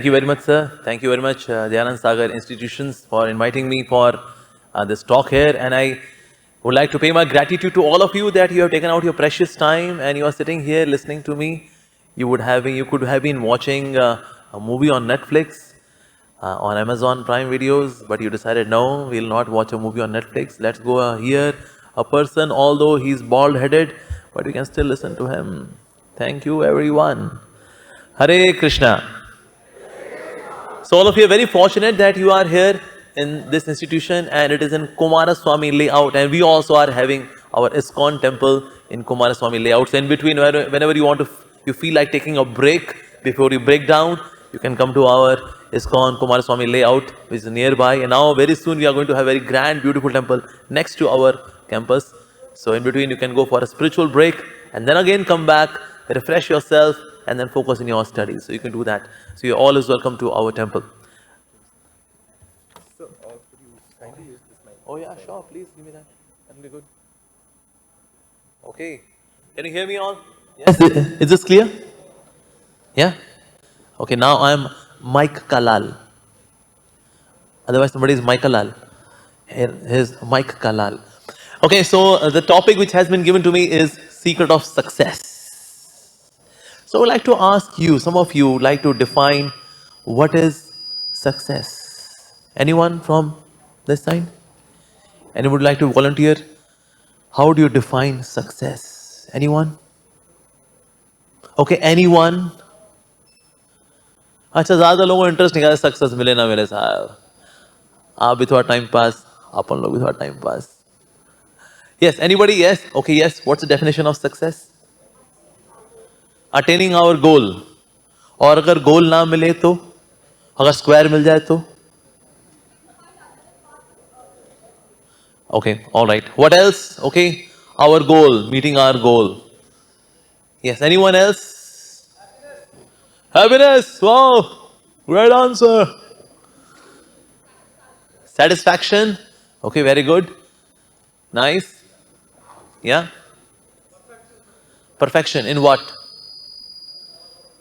Thank you very much, sir. Thank you very much, Dhyanand Sagar Institutions, for inviting me for this talk here. And I would like to pay my gratitude to all of you that you have taken out your precious time and you are sitting here listening to me. You could have been watching a movie on Netflix, on Amazon Prime Videos, but you decided no, we'll not watch a movie on Netflix. Let's go hear a person, although he's bald-headed, but we can still listen to him. Thank you, everyone. Hare Krishna. So all of you are very fortunate that you are here in this institution, and it is in Kumaraswamy layout, and we also are having our ISKCON temple in Kumaraswamy layouts. In between, whenever you feel like taking a break before you break down, you can come to our ISKCON Kumaraswamy layout, which is nearby. And now very soon we are going to have a very grand, beautiful temple next to our campus. So in between you can go for a spiritual break and then again come back, refresh yourself, and then focus in your studies. So you can do that. So you're always welcome to our temple. So, could you kindly use this mic? Oh yeah, sure. Please give me that. That'll be good. Okay. Can you hear me all? Yes. Is this clear? Yeah. Okay. Now I'm Mike Kalal. Otherwise, somebody is Mike Kalal. Here's Mike Kalal. Okay. So the topic which has been given to me is secret of success. So I would like to ask you, some of you like to define what is success. Anyone from this side? Anyone would like to volunteer? How do you define success? Anyone? Okay, anyone? अच्छा ज़्यादा लोगों को interest नहीं है success मिले ना मिले साहब आप भी थोड़ा टाइम पास अपन लोग भी थोड़ा time pass yes anybody yes okay yes what's the definition of success attaining our goal और अगर गोल ना मिले तो अगर स्क्वायर मिल जाए तो okay alright what else okay our goal meeting our goal yes anyone else happiness wow great answer satisfaction okay very good nice yeah perfection in what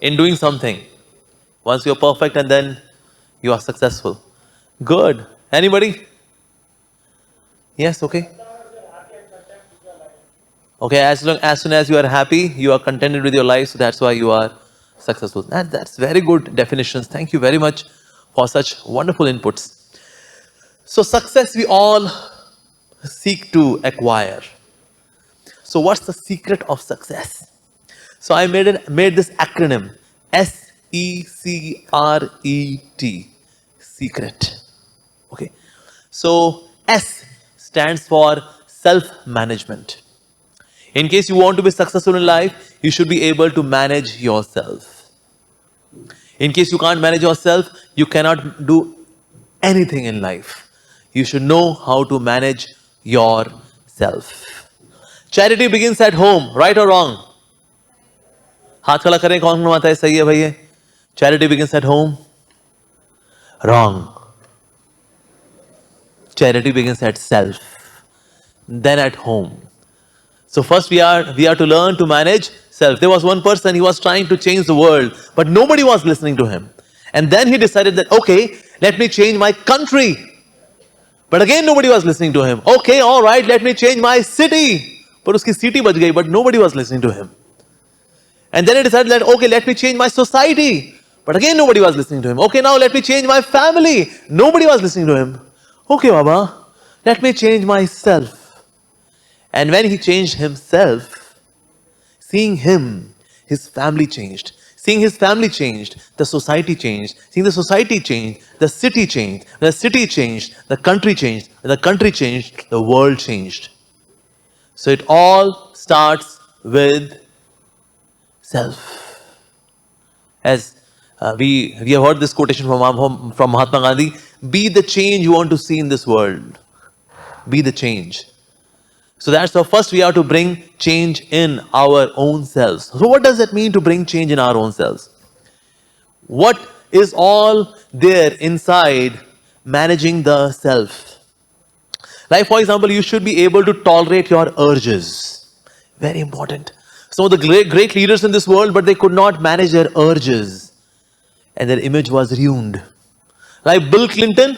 in doing something. Once you're perfect and then you are successful. Good. Anybody? Yes, okay. Okay, as soon as you are happy, you are contented with your life, so that's why you are successful. That's very good definitions. Thank you very much for such wonderful inputs. So success we all seek to acquire. So what's the secret of success? So I made this acronym SECRET, secret. Okay. So S stands for self-management. In case you want to be successful in life, you should be able to manage yourself. In case you can't manage yourself, you cannot do anything in life. You should know how to manage yourself. Charity begins at home, right or wrong? हाथ खड़ा करें कौन मानता है सही है भैया charity begins at home wrong charity begins at self then at home so first we are to learn to manage self there was one person he was trying to change the world but nobody was listening to him and then he decided that okay let me change my country but again nobody was listening to him okay all right let me change my city पर उसकी city बच गई but nobody was listening to him. And then he decided that, okay, let me change my society. But again, nobody was listening to him. Okay, now let me change my family. Nobody was listening to him. Okay, Baba, let me change myself. And when he changed himself, seeing him, his family changed. Seeing his family changed, the society changed. Seeing the society changed, the city changed. The city changed, the country changed. The country changed, the world changed. So it all starts with self. As we have heard this quotation from Mahatma Gandhi, be the change you want to see in this world. Be the change. So that's the first we have to bring change in our own selves. So what does that mean to bring change in our own selves? What is all there inside managing the self? Like for example, you should be able to tolerate your urges. Very important. Some of the great leaders in this world, but they could not manage their urges. and their image was ruined. Like Bill Clinton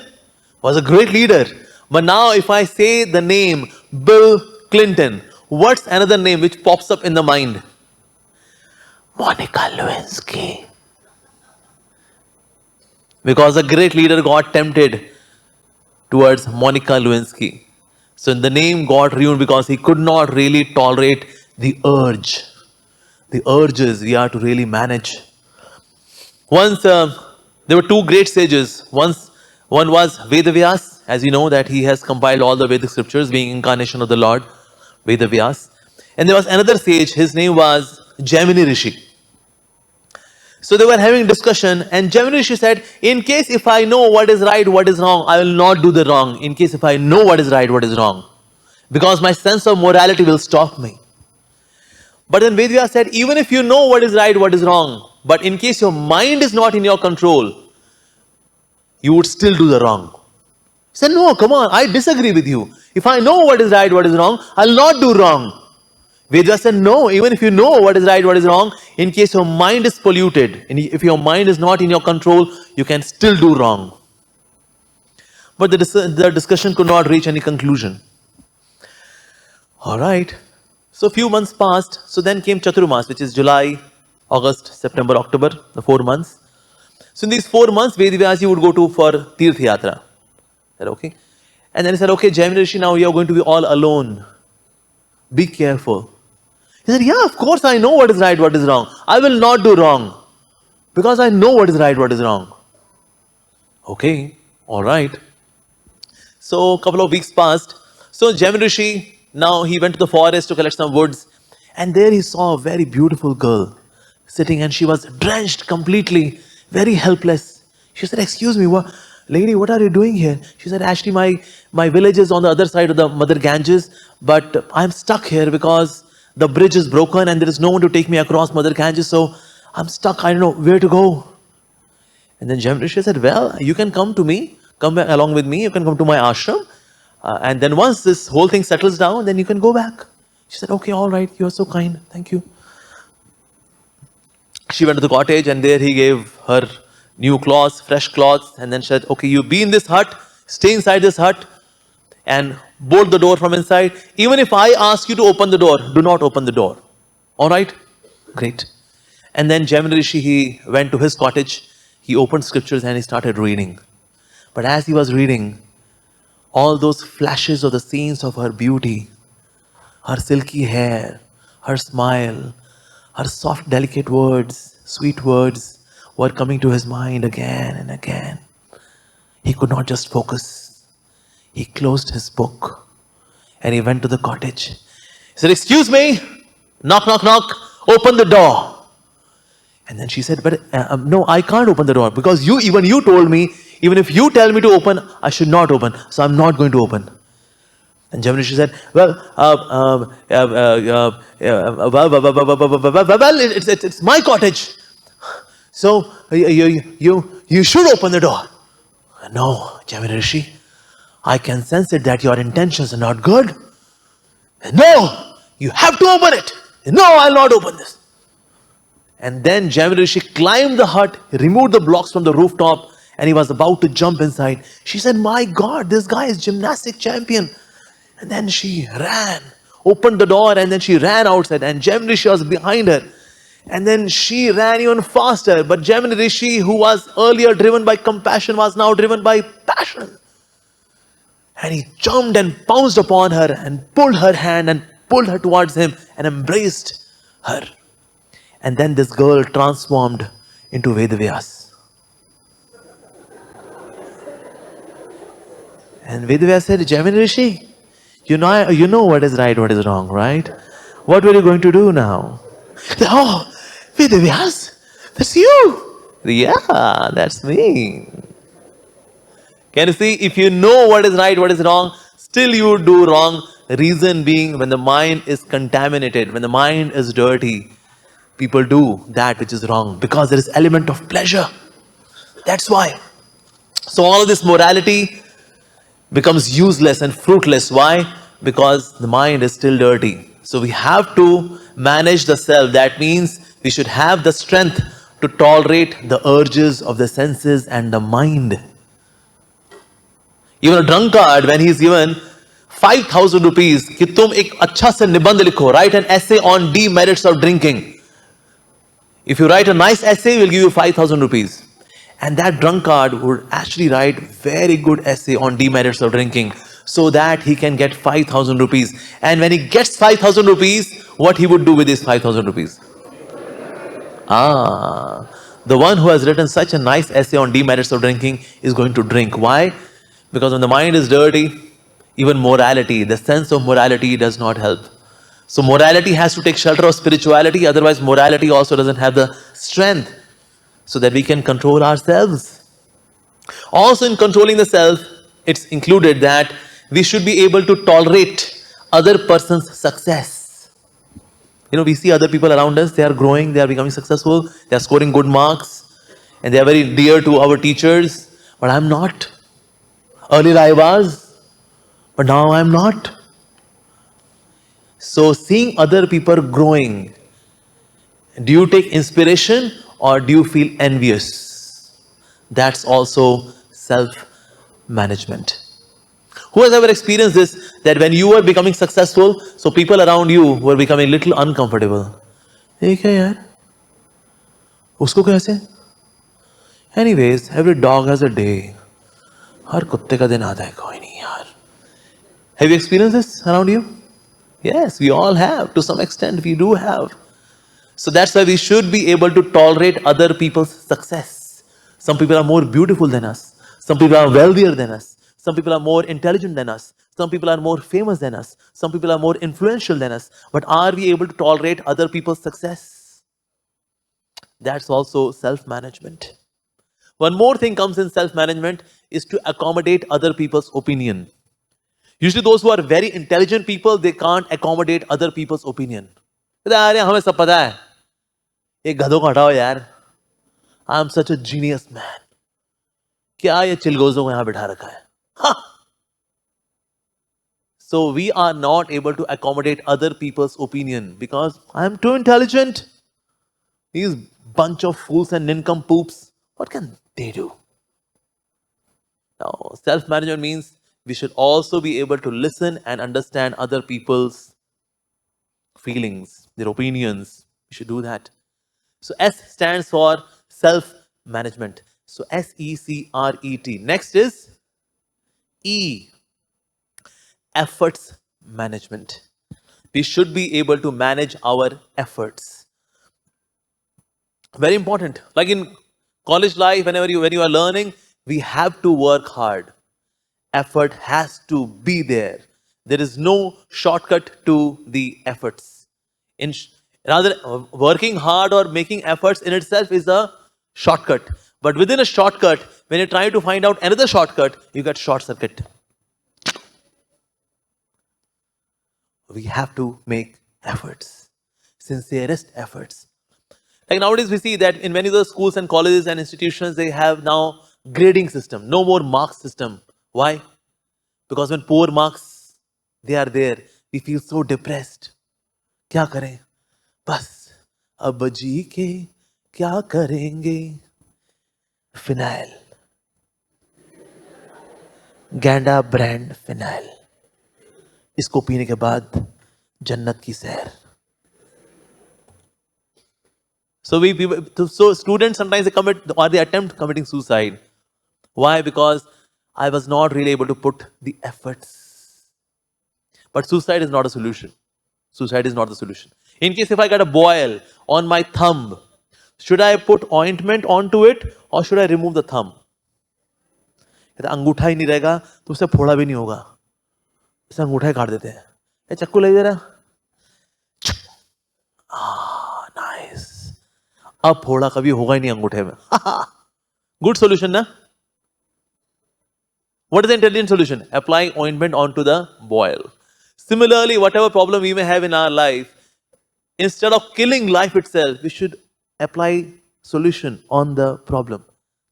was a great leader. But now if I say the name Bill Clinton, what's another name which pops up in the mind? Monica Lewinsky. Because a great leader got tempted towards Monica Lewinsky. So the name got ruined because he could not really tolerate the urge. The urges we are to really manage. Once there were two great sages. One was Vedavyas, as you know that he has compiled all the Vedic scriptures, being incarnation of the Lord, Vedavyas. And there was another sage, his name was Gemini Rishi. So they were having discussion, and Gemini Rishi said, in case if I know what is right, what is wrong, I will not do the wrong. In case if I know what is right, what is wrong. Because my sense of morality will stop me. But then Vedvya said, even if you know what is right, what is wrong, but in case your mind is not in your control, you would still do the wrong. He said, no, come on, I disagree with you. If I know what is right, what is wrong, I'll not do wrong. Vedvya said, no, even if you know what is right, what is wrong, in case your mind is polluted, and if your mind is not in your control, you can still do wrong. But the discussion could not reach any conclusion. All right. So a few months passed. So then came Chaturmas, which is July, August, September, October, the 4 months. So in these 4 months, Vedavyasi would go to for Tirth Yatra. Said, okay. And then he said, okay, Gemini Rishi, now you are going to be all alone. Be careful. He said, yeah, of course I know what is right, what is wrong. I will not do wrong. Because I know what is right, what is wrong. Okay, all right. So a couple of weeks passed. So Gemini Rishi, now he went to the forest to collect some woods. And there he saw a very beautiful girl sitting, and she was drenched completely, very helpless. She said, excuse me, lady, what are you doing here? She said, actually my village is on the other side of the Mother Ganges, but I'm stuck here because the bridge is broken and there is no one to take me across Mother Ganges, so I'm stuck, I don't know where to go. And then Gemini Rishi said, well, you can come to me, come along with me, you can come to my ashram, and then once this whole thing settles down, then you can go back. She said, okay, all right, you are so kind, thank you. She went to the cottage, and there he gave her new clothes, fresh clothes, and then said, okay, you be in this hut, stay inside this hut, and bolt the door from inside. Even if I ask you to open the door, do not open the door. All right? Great. And then Gemini Rishi, he went to his cottage, he opened scriptures and he started reading. But as he was reading, all those flashes of the scenes of her beauty, her silky hair, her smile, her soft, delicate words, sweet words were coming to his mind again and again. He could not just focus. He closed his book and he went to the cottage. He said, excuse me, knock, knock, knock, open the door. And then she said, but no, I can't open the door because even you told me, even if you tell me to open, I should not open. So I'm not going to open. And Gemini Rishi said, well, it's my cottage. So you should open the door. No, Gemini Rishi, I can sense it that your intentions are not good. No, you have to open it. No, I'll not open this. And then Gemini Rishi climbed the hut, removed the blocks from the rooftop, and he was about to jump inside. She said, my God, this guy is gymnastic champion. And then she ran, opened the door, and then she ran outside, and Gemini Rishi was behind her. And then she ran even faster. But Gemini Rishi, who was earlier driven by compassion, was now driven by passion. And he jumped and pounced upon her and pulled her hand and pulled her towards him and embraced her. And then this girl transformed into Vedavyas. And Vedavyas said, Gemini Rishi, you know what is right, what is wrong, right? What were you going to do now? Oh, Vedavyas, that's you. Yeah, that's me. Can you see, if you know what is right, what is wrong, still you do wrong. Reason being, when the mind is contaminated, when the mind is dirty, people do that which is wrong because there is element of pleasure. That's why. So all of this morality becomes useless and fruitless. Why? Because the mind is still dirty. So we have to manage the self. That means we should have the strength to tolerate the urges of the senses and the mind. Even a drunkard, when he's given 5,000 rupees, कि तुम एक अच्छा से निबंध लिखो, write an essay on demerits of drinking. If you write a nice essay, we'll give you 5,000 rupees. And that drunkard would actually write very good essay on demerits of drinking so that he can get 5,000 rupees. And when he gets 5,000 rupees, what he would do with his 5,000 rupees? The one who has written such a nice essay on demerits of drinking is going to drink. Why? Because when the mind is dirty, even morality, the sense of morality does not help. So morality has to take shelter of spirituality, otherwise morality also doesn't have the strength so that we can control ourselves. Also in controlling the self, it's included that we should be able to tolerate other person's success. We see other people around us, they are growing, they are becoming successful, they are scoring good marks, and they are very dear to our teachers, but I'm not. Earlier I was, but now I'm not. So seeing other people growing, do you take inspiration or do you feel envious? That's also self-management. Who has ever experienced this, that when you were becoming successful, so people around you were becoming a little uncomfortable? ये क्या यार? उसको कैसे? Anyways, every dog has a day. हर कुत्ते का दिन आता है, कोई नहीं यार. Have you experienced this around you? Yes, we all have. To some extent, we do have. So that's why we should be able to tolerate other people's success. Some people are more beautiful than us. Some people are wealthier than us. Some people are more intelligent than us. Some people are more famous than us. Some people are more influential than us. But are we able to tolerate other people's success? That's also self-management. One more thing comes in self-management is to accommodate other people's opinion. Usually those who are very intelligent people, they can't accommodate other people's opinion. अरे हमें सब पता है, ये गधों को हटाओ यार. I am such a genius man. क्या ये चिलगोजों को यहाँ बिठा रखा है? So we are not able to accommodate other people's opinion because I am too intelligent. These bunch of fools and nincompoops, what can they do? Now, self-management means we should also be able to listen and understand other people's feelings, their opinions. We should do that. So S stands for self-management. So S-E-C-R-E-T. Next is E, efforts management. We should be able to manage our efforts. Very important. Like in college life, when you are learning, we have to work hard. Effort has to be there. There is no shortcut to the efforts. Rather, working hard or making efforts in itself is a shortcut. But within a shortcut, when you try to find out another shortcut, you get short circuit. We have to make efforts, sincerest efforts. Like nowadays we see that in many of the schools and colleges and institutions, they have now grading system, no more marks system. Why? Because when poor marks, they are there, we feel so depressed. क्या करें? बस अब जी के क्या करेंगे? Phenyl, गैंडा brand phenyl, इसको पीने के बाद जन्नत की सैर. So students sometimes they commit or they attempt committing suicide. Why? Because I was not really able to put the efforts. But suicide is not a solution. Suicide is not the solution. In case if I got a boil on my thumb, should I put ointment onto it or should I remove the thumb? कहता अंगूठा ही नहीं रहेगा तो उससे फोड़ा भी नहीं होगा, इसे अंगूठा ही काट देते हैं. ये चक्कू ले जरा. नाइस. अब फोड़ा कभी होगा ही नहीं अंगूठे में. Good solution, na? What is the intelligent solution? Applying ointment onto the boil. Similarly, whatever problem we may have in our life, instead of killing life itself, we should apply solution on the problem.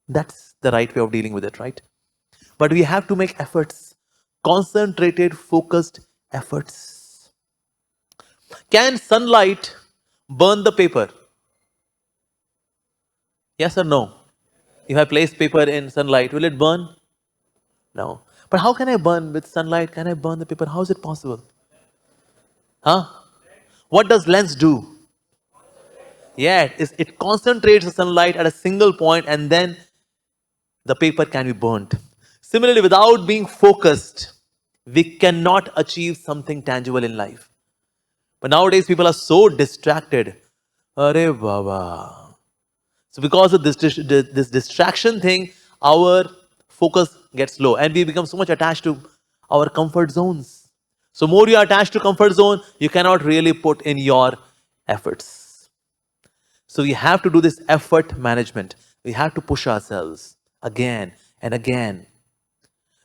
That's the right way of dealing with it, right? But we have to make efforts, concentrated, focused efforts. Can sunlight burn the paper? Yes or no? If I place paper in sunlight, will it burn? No. But how can I burn with sunlight? Can I burn the paper? How is it possible? Huh? What does lens do? Yeah, it concentrates the sunlight at a single point and then the paper can be burnt. Similarly, without being focused, we cannot achieve something tangible in life. But nowadays, people are so distracted. Arey Baba. So, because of this distraction thing, our focus gets low and we become so much attached to our comfort zones. So, more you are attached to comfort zone, you cannot really put in your efforts. So we have to do this effort management. We have to push ourselves again and again.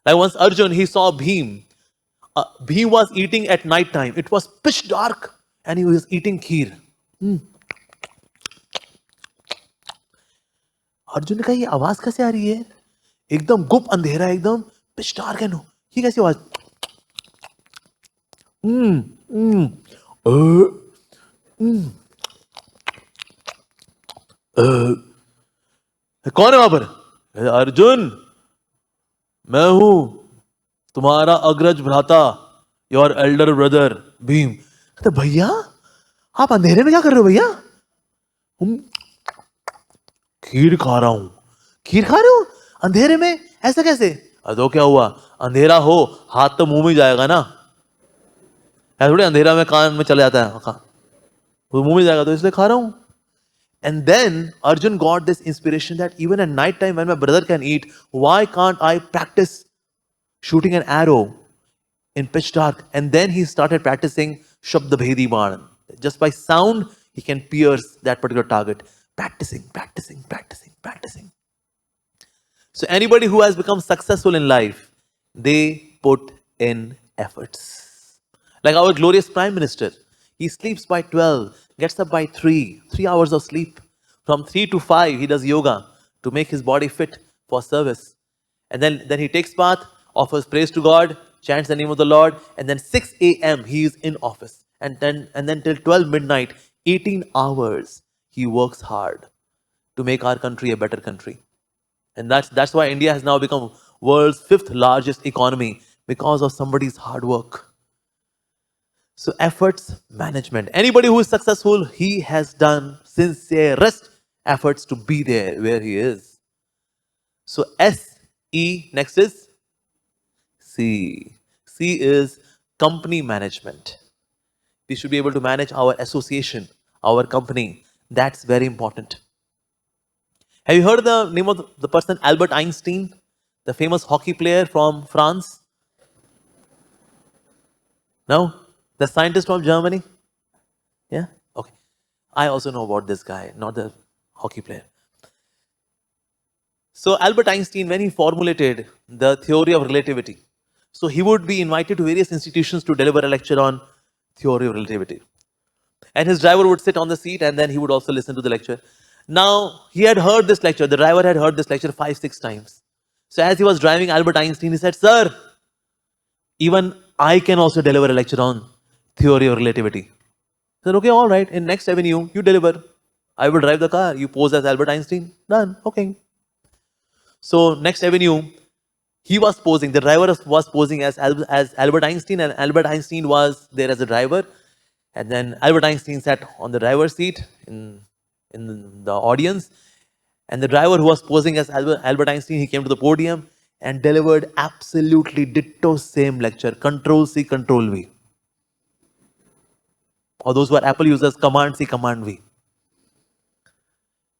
Like once Arjun, he saw Bhim. Bhim was eating at night time. It was pitch dark and he was eating kheer. Arjun ने कहा ये आवाज कैसे आ रही है एकदम गुप अंधेरा एकदम पिच डार्क है नो ये कैसी आवाज कौन है वहां पर अर्जुन मैं हूं तुम्हारा अग्रज भ्राता योर एल्डर ब्रदर भीम कहते भैया आप अंधेरे में क्या कर रहे हो भैया खीर खा रहा हूं खीर खा रहे हो अंधेरे में ऐसा कैसे तो क्या हुआ अंधेरा हो हाथ तो मुंह में जाएगा ना ऐसा थोड़ी अंधेरा में कान में चला जाता है वो मुंह में जाएगा तो इसलिए खा रहा हूं. And then Arjun got this inspiration that even at night time when my brother can eat, why can't I practice shooting an arrow in pitch dark? And then he started practicing Shabda Bhedi Baan. Just by sound, he can pierce that particular target. Practicing, practicing, practicing, practicing. So anybody who has become successful in life, they put in efforts. Like our glorious Prime Minister, he sleeps by 12, gets up by 3 hours of sleep. From 3 to 5, he does yoga to make his body fit for service. And then he takes bath, offers praise to God, chants the name of the Lord, and then 6 a.m. he is in office. And then till 12 midnight, 18 hours, he works hard to make our country a better country. And that's why India has now become world's 5th largest economy because of somebody's hard work. So efforts management. Anybody who is successful, he has done sincerest efforts to be there where he is. So S-E, next is C. C is company management. We should be able to manage our association, our company. That's very important. Have you heard the name of the person Albert Einstein, the famous hockey player from France? No? The scientist from Germany? Yeah? Okay. I also know about this guy, not the hockey player. So Albert Einstein, when he formulated the theory of relativity, so he would be invited to various institutions to deliver a lecture on theory of relativity. And his driver would sit on the seat and then he would also listen to the lecture. Now, he had heard this lecture, the driver had heard this lecture 5-6 times. So as he was driving Albert Einstein, he said, "Sir, even I can also deliver a lecture on theory of relativity." I said, "Okay, all right, in next avenue, you deliver. I will drive the car. You pose as Albert Einstein. Done. Okay." So next avenue, he was posing, the driver was posing as Albert Einstein, and Albert Einstein was there as a driver. And then Albert Einstein sat on the driver's seat in the audience. And the driver who was posing as Albert Einstein, he came to the podium and delivered absolutely ditto same lecture. Control C, Control V. Or those who are Apple users, Command C, Command V.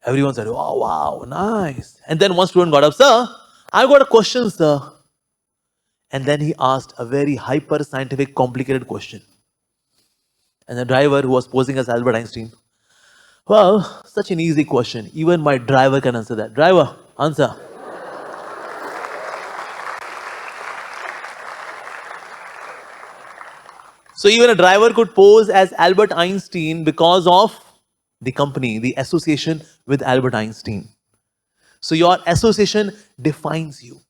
Everyone said, "Oh, wow, nice." And then one student got up, "Sir, I've got a question, sir." And then he asked a very hyper scientific, complicated question. And the driver who was posing as Albert Einstein, "Well, such an easy question. Even my driver can answer that." "Driver, answer." So even a driver could pose as Albert Einstein because of the company, the association with Albert Einstein. So your association defines you.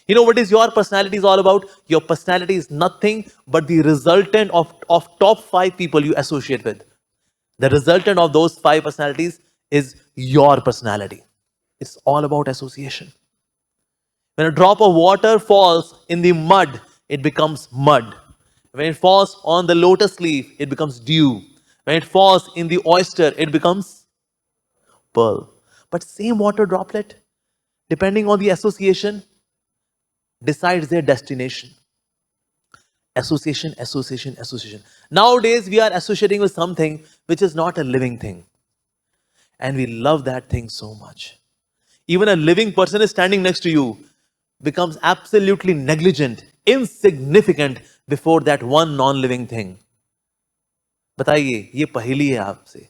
You know what is your personality is all about? Your personality is nothing but the resultant of top 5 people you associate with. The resultant of those 5 personalities is your personality. It's all about association. When a drop of water falls in the mud, it becomes mud. When it falls on the lotus leaf, it becomes dew. When it falls in the oyster, it becomes pearl. But same water droplet, depending on the association, decides their destination. Association, association, association. Nowadays, we are associating with something which is not a living thing. And we love that thing so much. Even a living person is standing next to you, becomes absolutely negligent, insignificant before that one non-living thing. बताइए ये पहेली है आपसे.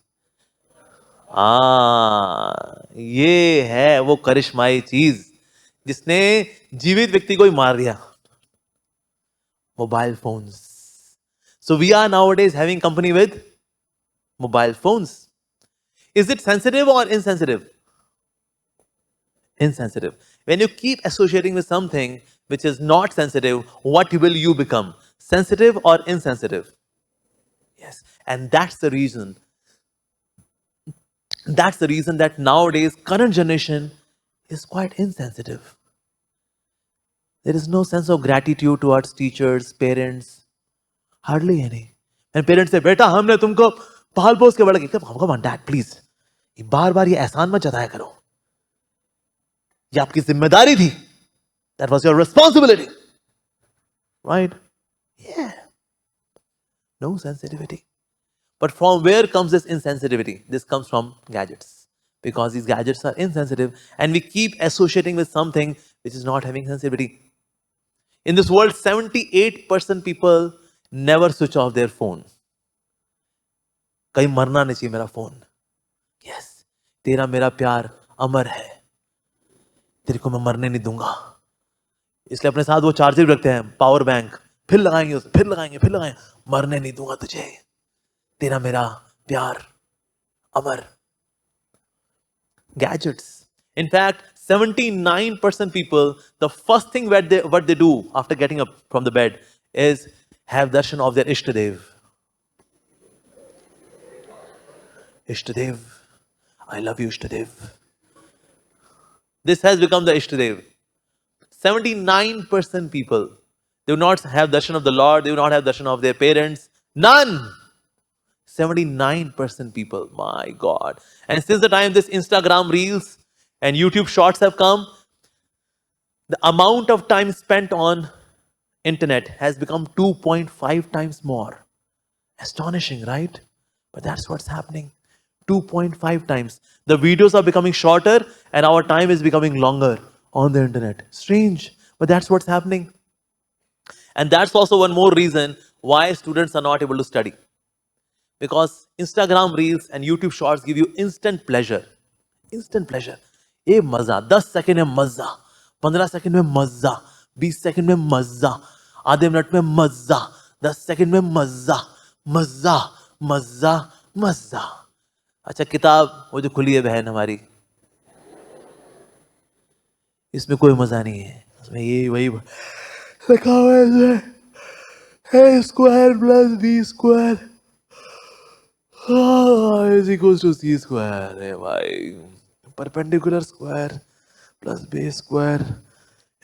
ये है वो करिश्माई चीज जिसने जीवित व्यक्ति को ही मार दिया. Mobile phones. So we are nowadays having company with mobile phones. Is it sensitive or insensitive? Insensitive. When you keep associating with something which is not sensitive, what will you become? Sensitive or insensitive? Yes. And that's the reason. That's the reason that nowadays current generation is quite insensitive. There is no sense of gratitude towards teachers, parents. Hardly any. And parents say, "Beta, हमने तुमको पाल पोस के बड़ा किया." Come on, dad, please. ये बार बार ये एहसान मत जताया करो. ये आपकी जिम्मेदारी थी. That was your responsibility. Right? Yeah. No sensitivity. But from where comes this insensitivity? This comes from gadgets. Because these gadgets are insensitive and we keep associating with something which is not having sensitivity. In this world, 78% people never switch off their phone. कहीं मरना नहीं चाहिए मेरा phone. Yes. तेरा मेरा प्यार अमर है. तेरे को मैं मरने नहीं दूंगा. इसलिए अपने साथ वो चार्जर रखते हैं, पावर बैंक. फिर लगाएंगे उसे, फिर लगाएंगे, फिर लगाएंगे. मरने नहीं दूंगा तुझे. तेरा मेरा प्यार अमर. Gadgets. In fact, 79% people, the first thing what they do after getting up from the bed is have darshan of their Ishtadev. Ishtadev. I love you, Ishtadev. This has become the Ishtadev. 79% people, they do not have darshan of the Lord, they do not have darshan of their parents. None. 79% people, my God. And since the time this Instagram Reels and YouTube Shorts have come, the amount of time spent on internet has become 2.5 times more. Astonishing, right? But that's what's happening. 2.5 times. The videos are becoming shorter and our time is becoming longer on the internet. Strange, but that's what's happening. And that's also one more reason why students are not able to study. Because Instagram Reels and YouTube Shorts give you instant pleasure. Instant pleasure. ये मजा, 10 second में मजा, 15 second में मजा, 20 second में मजा, आधे minute में मजा, 10 सेकंड में मजा, मजा, मजा, मजा. अच्छा, किताब वो जो खुली है बहन हमारी, इसमें कोई मजा नहीं है. इसमें ये वही लिखा हुआ है इसमें, a square plus b square is equals to c square. अरे भाई, perpendicular square plus base square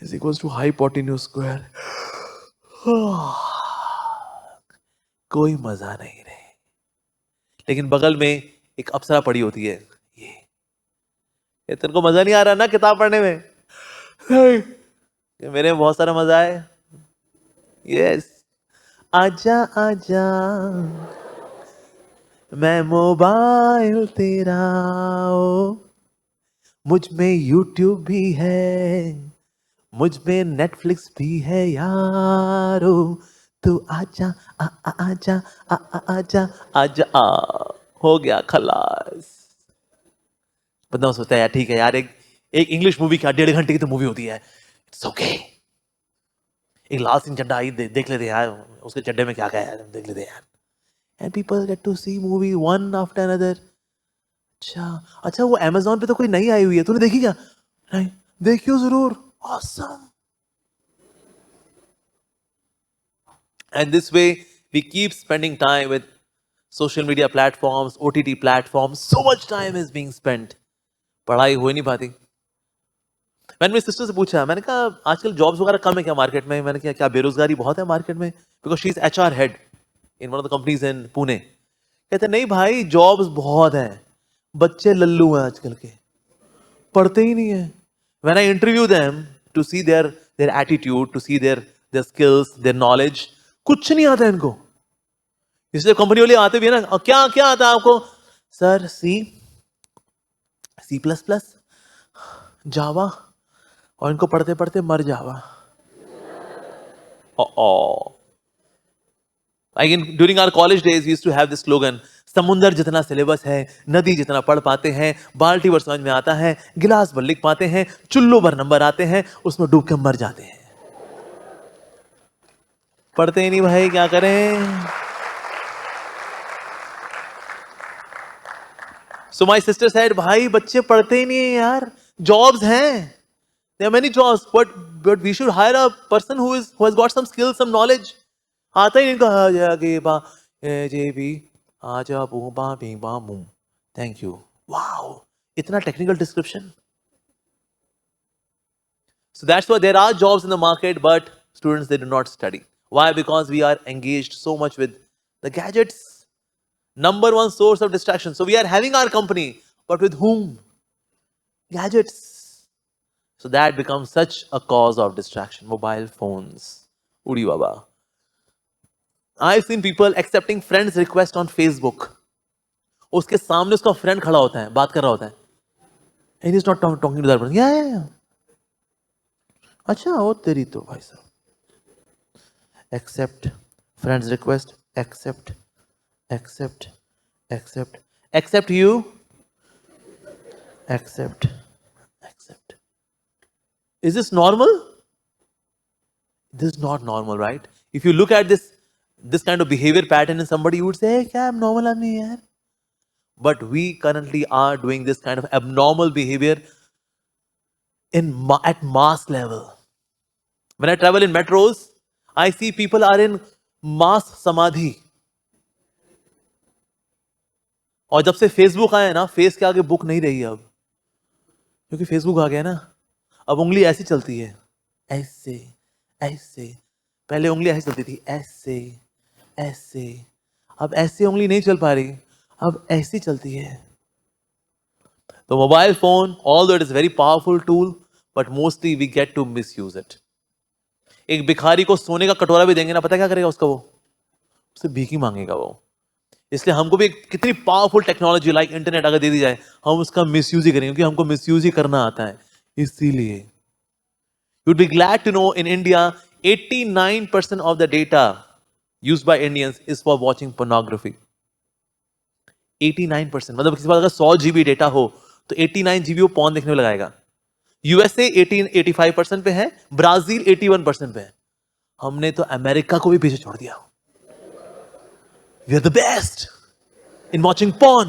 is equals to hypotenuse square. कोई मजा नहीं रहे. लेकिन बगल में एक अप्सरा पड़ी होती है. ये तेरे को मजा नहीं आ रहा ना किताब पढ़ने में? नहीं. मेरे में बहुत सारा मजा है. यस. आजा आजा मैं मोबाइल तेरा, ओ मुझ में यूट्यूब भी है, मुझ में नेटफ्लिक्स भी है यारो. तू आजा आजा आजा आजा. हो गया खलास. बंदा सोचता है यार ठीक है यार, एक इंग्लिश मूवी क्या 1.5 घंटे की तो मूवी होती है. It's okay. एक लाल सिंह चड्ढा आई देख लेते यार, उसके चड्ढे में क्या क्या है देख लेते यार. And people get to see movie one after another. अच्छा वो Amazon पे तो कोई नई आई हुई है, तूने देखी क्या? नहीं. देखियो जरूर. Awesome. And this way we keep spending time with social media platforms, OTT platforms. So much time is being spent. पढ़ाई हो नहीं पाती. मैंने मेरी सिस्टर से पूछा, मैंने कहा आजकल जॉब्स वगैरह कम है क्या मार्केट में? मैंने कहा क्या बेरोजगारी बहुत है मार्केट में? Because she is HR head in one of the companies in Pune. कहते नहीं भाई जॉब्स बहुत हैं, बच्चे लल्लू हैं आजकल के, पढ़ते ही नहीं है. When I interview them to see their attitude, to see their skills, their knowledge, कुछ नहीं आता इनको. इसलिए कंपनी वाले आते भी है ना, क्या क्या आता है आपको? सर सी प्लस प्लस, जावा, और इनको पढ़ते पढ़ते मर जावा. Like during our college days, we used to have this slogan, समुंदर जितना सिलेबस है, नदी जितना पढ़ पाते हैं, बाल्टी भर समझ में आता है, गिलास भर लिख पाते हैं, चुल्लू भर नंबर आते हैं, उसमें डूब के मर जाते हैं. पढ़ते ही नहीं भाई, क्या करें? So my sister said, भाई बच्चे पढ़ते ही नहीं है यार, jobs हैं, there are many jobs, but we should hire a person who has got some skills, some knowledge. आता ही नहीं कहा जाके बा जे बी आजा बू बा बी बा बू, थैंक यू. वाओ, इतना technical description. So that's why there are jobs in the market, but students, they do not study. Why? Because we are engaged so much with the gadgets. Number one source of distraction. So we are having our company, but with whom? Gadgets. So that becomes such a cause of distraction. Mobile phones. Udi baba. I've seen people accepting friends' request on Facebook. उसके सामने उसका friend खड़ा होता है, बात कर रहा होता है. And he's not talking to that person. Yeah. अच्छा वो तेरी तो भाई साहब. Accept friends' request. Accept you. Accept. Is this normal? This is not normal, right? If you look at this kind of behavior pattern in somebody, you would say, hey, kya abnormal aadmi hai yaar? But we currently are doing this kind of abnormal behavior at mass level. When I travel in metros, I see people are in mass samadhi. और जब से Facebook आया ना, face के आगे book नहीं रही अब, क्योंकि फेसबुक आ गया ना. अब उंगली ऐसी चलती है, ऐसे. पहले उंगली ऐसी चलती थी, ऐसे. अब ऐसे उंगली नहीं चल पा रही, अब ऐसी चलती है. तो mobile phone, although it is very powerful tool, but mostly we get to misuse it. एक भिखारी को सोने का कटोरा भी देंगे ना, पता क्या करेगा उसका? वो उससे भीख ही मांगेगा वो. इसलिए हमको भी कितनी पावरफुल टेक्नोलॉजी लाइक इंटरनेट अगर दे दी जाए, हम उसका मिसयूज ही करेंगे, क्योंकि हमको मिसयूज ही करना आता है. इसीलिए you'd be glad to know in India 89% of the data used by Indians is for watching pornography. 89%. मतलब किसी बात अगर 100 GB डेटा हो तो 89 GB वो पॉर्न देखने में लगाएगा. यूएसए 85% पे है, ब्राजील 81% पे है. हमने तो अमेरिका को भी पीछे छोड़ दिया. We are the best in watching porn.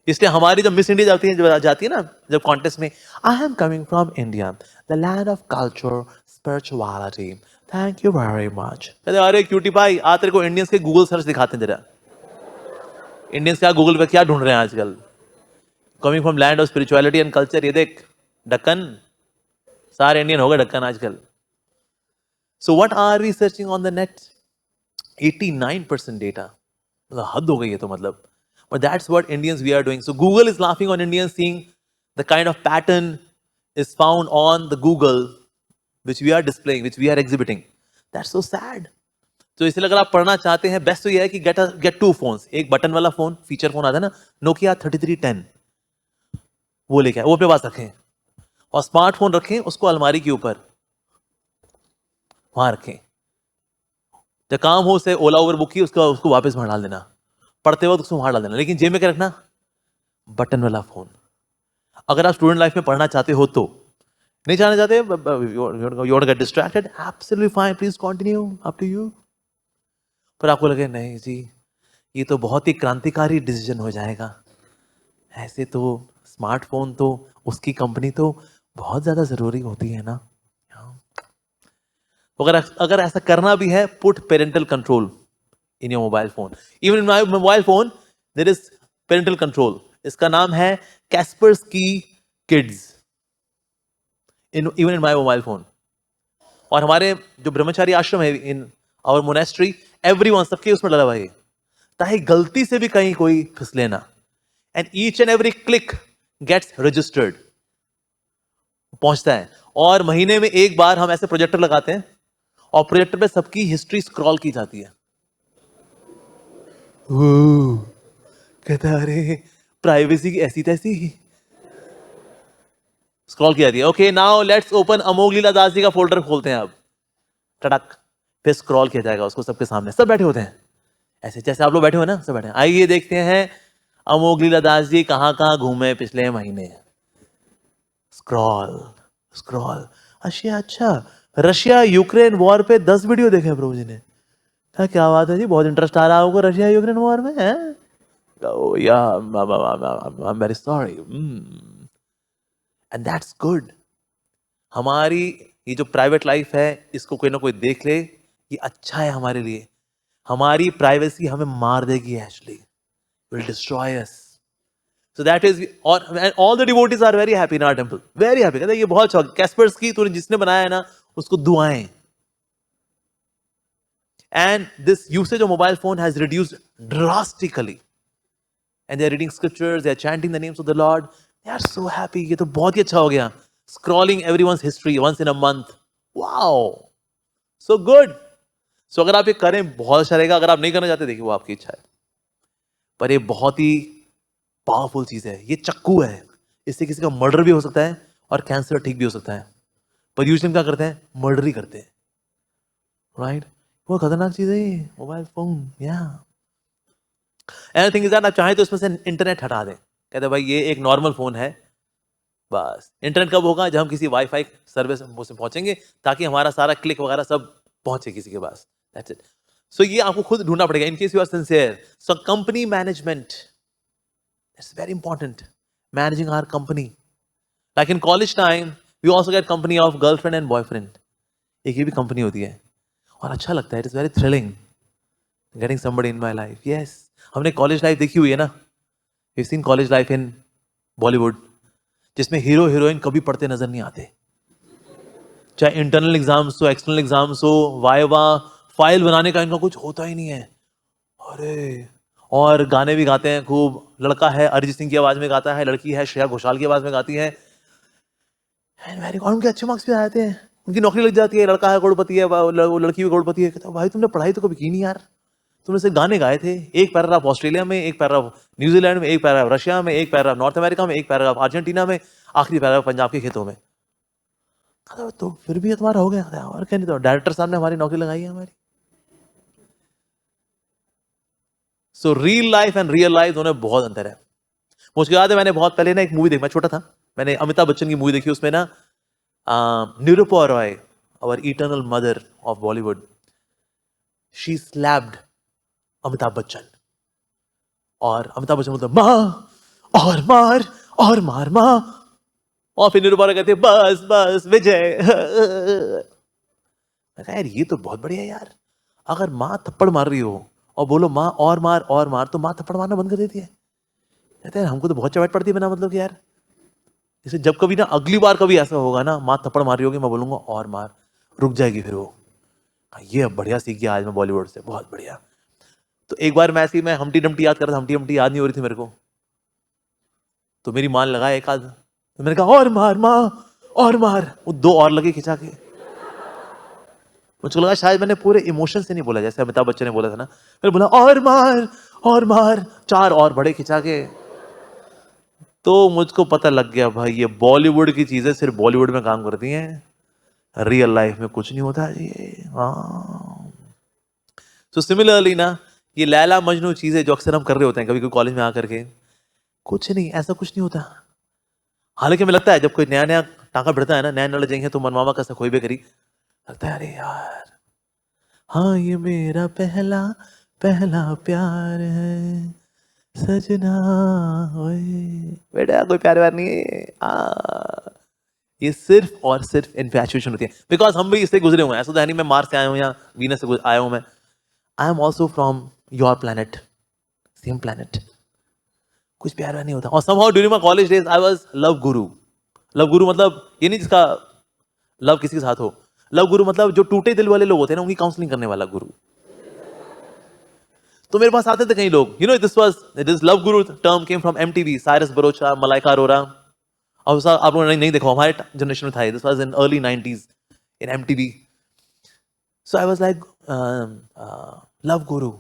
इसलिए हमारी जब मिस इंडिया जाती है ना, जब कॉन्टेस्ट में, I am coming from India, the land of culture, spirituality, thank you very much. कहते अरे क्यूटी भाई, आ तेरे को इंडियंस के गूगल सर्च दिखाते हैं. जरा इंडियंस क्या गूगल पे क्या ढूंढ रहे हैं आजकल? Coming from land of spirituality and culture. ये देख ढक्कन, सारे इंडियन हो गए ढक्कन आजकल. So what are we searching on the net? 89% data. मतलब हद हो गई है तो मतलब. But that's what Indians we are doing. So Google is laughing on Indians, seeing the kind of pattern is found on the Google which we are displaying, which we are exhibiting. That's so sad. तो इसलिए अगर आप पढ़ना चाहते हैं, best तो ये है कि get two phones. एक बटन वाला फोन, फीचर फोन आता है ना, Nokia 3310, वो लेके आए, वो अपने पास रखें. और स्मार्टफोन रखें उसको अलमारी के ऊपर, वहां रखें. जब काम हो, उसे ओला उबर बुक की, उसको वापस वहां डाल देना. पढ़ते वक्त उसको वहां डाल देना, लेकिन जेब में क्या रखना? बटन वाला फोन. अगर आप स्टूडेंट लाइफ में पढ़ना चाहते हो तो, नहीं जाना चाहते, you want get distracted, absolutely fine, please continue, up to you. पर आपको लगे नहीं जी, ये तो बहुत ही क्रांतिकारी डिसीजन हो जाएगा, ऐसे तो स्मार्टफोन तो उसकी कंपनी तो बहुत ज्यादा जरूरी होती है ना. अगर ऐसा करना भी है, put parental control in your mobile phone. Even in my mobile phone, there is parental control. इसका नाम है Kaspersky Kids. even in my mobile phone. और हमारे जो ब्रह्मचारी आश्रम है in our monastery, everyone सबके उसमें डला हुआ है, ताकि गलती से भी कहीं कोई फिसले ना. And each and every click gets registered. पहुंचता है. और महीने में एक बार हम ऐसे प्रोजेक्टर लगाते हैं और प्रोजेक्टर पे सबकी हिस्ट्री स्क्रॉल की जाती है. कहता है अरे प्राइवेसी की ऐसी तैसी स्क्रॉल किया दिया. ओके नाउ लेट्स ओपन अमोघ लीला दास जी का फोल्डर खोलते हैं. अब टड़क फिर स्क्रॉल किया जाएगा उसको सबके सामने. सब बैठे होते हैं ऐसे जैसे आप लोग बैठे हो ना, सब बैठे. आइए देखते हैं अमोघ लीला दास जी कहां कहां घूमे पिछले महीने. Scroll scroll. अच्छा रशिया यूक्रेन वॉर पे 10 वीडियो देखे प्रभु जी ने. क्या बात है जी, बहुत इंटरेस्ट आ रहा होगा रशिया यूक्रेन वॉर में है. Oh yeah, I'm very sorry. And that's good. हमारी ये जो प्राइवेट लाइफ है इसको कोई ना कोई देख ले, ये अच्छा है हमारे लिए. हमारी प्राइवेसी हमें मार देगी actually, will destroy us. So that is, and all the devotees are very happy in our temple. Very happy. कहते हैं ये बहुत अच्छा. कैस्पर्स की तूने जिसने बनाया है ना उसको दुआएं. And this usage of mobile phone has reduced drastically. And they are reading scriptures, they are chanting the names of the Lord. They are so happy. ये तो बहुत ही अच्छा हो गया. Scrolling everyone's history once in a month. Wow. So good. So अगर आप ये करें बहुत अच्छा रहेगा. अगर आप नहीं करना चाहते देखिए वो आपकी इच्छा है. पर ये बहुत ही पावरफुल चीज है. ये चक्कू है. इससे किसी का मर्डर भी हो सकता है और कैंसर ठीक भी हो सकता है. पर यूजली क्या करते हैं, मर्डर ही करते हैं. राइट. वो खतरनाक चीज है ये मोबाइल फोन. या एनीथिंग इज दैट. आप चाहें तो इसमें से इंटरनेट हटा दें. कहते भाई ये एक नॉर्मल फोन है. बस इंटरनेट कब होगा, जब हम किसी वाईफाई सर्विस से पहुंचेंगे ताकि हमारा सारा क्लिक वगैरह सब पहुंचे किसी के पास. That's it. सो ये आपको खुद ढूंढना पड़ेगा in case you are sincere. So company management it's very important. Managing our company. Like in college time we also get company of girlfriend and boyfriend. एक ये भी कंपनी होती है और अच्छा लगता है. It is very thrilling getting somebody in my life. Yes, हमने कॉलेज लाइफ देखी हुई है ना. You seen college life in Bollywood, जिसमें हीरो हीरोइन कभी पढ़ते नजर नहीं आते. चाहे इंटरनल एग्जाम्स हो, एक्सटर्नल एग्जाम्स हो, वाइवा फाइल बनाने का इनका कुछ होता ही नहीं है. अरे और गाने भी गाते हैं खूब. लड़का है अरिजीत सिंह की आवाज में गाता है, लड़की है श्रेया घोषाल की आवाज में गाती है. और उनके अच्छे मार्क्स भी आते हैं, उनकी नौकरी लग जाती है. लड़का है करोड़पति है, लड़की भी करोड़पति है. कहता भाई तुमने पढ़ाई तो कभी की नहीं यार. तुमने सिर्फ गाने गाए थे. एक पैराग्राफ ऑस्ट्रेलिया में, एक पैराग्राफ न्यूजीलैंड में, एक पैराग्राफ रशिया में, एक पैराग्राफ नॉर्थ अमेरिका में, एक पैराग्राफ अर्जेंटीना में, आखिरी पैराग्राफ पंजाब के खेतों में. तो फिर भी तुम्हारा हो गया. और क्या, नहीं तो डायरेक्टर साहब ने हमारी नौकरी लगाई है हमारी. So real life and real life दोनों में बहुत अंतर है. मुझे याद है मैंने बहुत पहले ना एक मूवी देखी, मैं छोटा था, मैंने अमिताभ बच्चन की मूवी देखी. उसमें ना Nirupa Roy, our eternal mother of Bollywood, she slapped Amitabh Bachchan. और अमिताभ बच्चन बोलते माँ और मार और मार माँ. और फिर निरुपा रॉय कहते बस बस विजय. मैं कहा यार ये तो बहुत बढ़िया है यार. अगर माँ थप्पड़ मार रही हो और बोलो माँ और मार, तो माँ थप्पड़ मारना बंद कर देती है. कहते हैं हमको तो बहुत चवाट पड़ती है बिना मतलब कि यार. इसे जब कभी ना अगली बार कभी ऐसा होगा ना, माँ थप्पड़ मार रही होगी, मैं बोलूंगा और मार, रुक जाएगी फिर वो. ये बढ़िया सीख गया आज मैं बॉलीवुड से, बहुत बढ़िया. तो एक बार मैं हमटी डमटी याद कर रहा था. हमटी डमटी याद नहीं हो रही थी मेरे को, तो मेरी मान लगा एक आध, तो मैंने कहा और मार माँ और मार. वो दो और लगे खिंचा के. मुझको लगा शायद मैंने पूरे इमोशन से नहीं बोला जैसे अमिताभ बच्चन ने बोला था ना. मैंने बोला और मार, चार और बड़े खिंचा के. तो मुझको पता लग गया भाई ये बॉलीवुड की चीजें सिर्फ बॉलीवुड में काम करती हैं, रियल लाइफ में कुछ नहीं होता है ये. हाँ. तो सिमिलरली ना ये लैला मजनू चीजें जो अक्सर हम कर रहे होते हैं कभी कभी कॉलेज में आकर के, कुछ नहीं, ऐसा कुछ नहीं होता. हालांकि हमें लगता है जब कोई नया नया टाका भिड़ता है ना, नया नया लजेंगे तो मनमामा कैसा कोई भी करी, लगता है अरे यार हाँ ये मेरा पहला पहला प्यार है सजना. बेटा कोई प्यार व्यार नहीं है. ये सिर्फ और सिर्फ इन्फैचुएशन होती है. बिकॉज हम भी इससे गुजरे हुए हैं. ऐसा तो है नहीं मैं मार्स से आया हूँ या वीनस से आया हूँ. मैं I am also from your planet, same planet. कुछ प्यार नहीं होता. और somehow during my college days I was love Guru. Love गुरु मतलब ये नहीं जिसका लव किसी के साथ हो. लव गुरु मतलब जो टूटे दिल वाले लोग होते हैं ना, उनकी काउंसलिंग करने वाला गुरु. तो मेरे पास आते थे कई लोग. This love guru term came from MTV, Cyrus Broacha, Malaika Arora. और आप लोगों ने नहीं देखा, हमारे जनरेशन में था. This was in early 90s in MTV. So I was like love गुरु.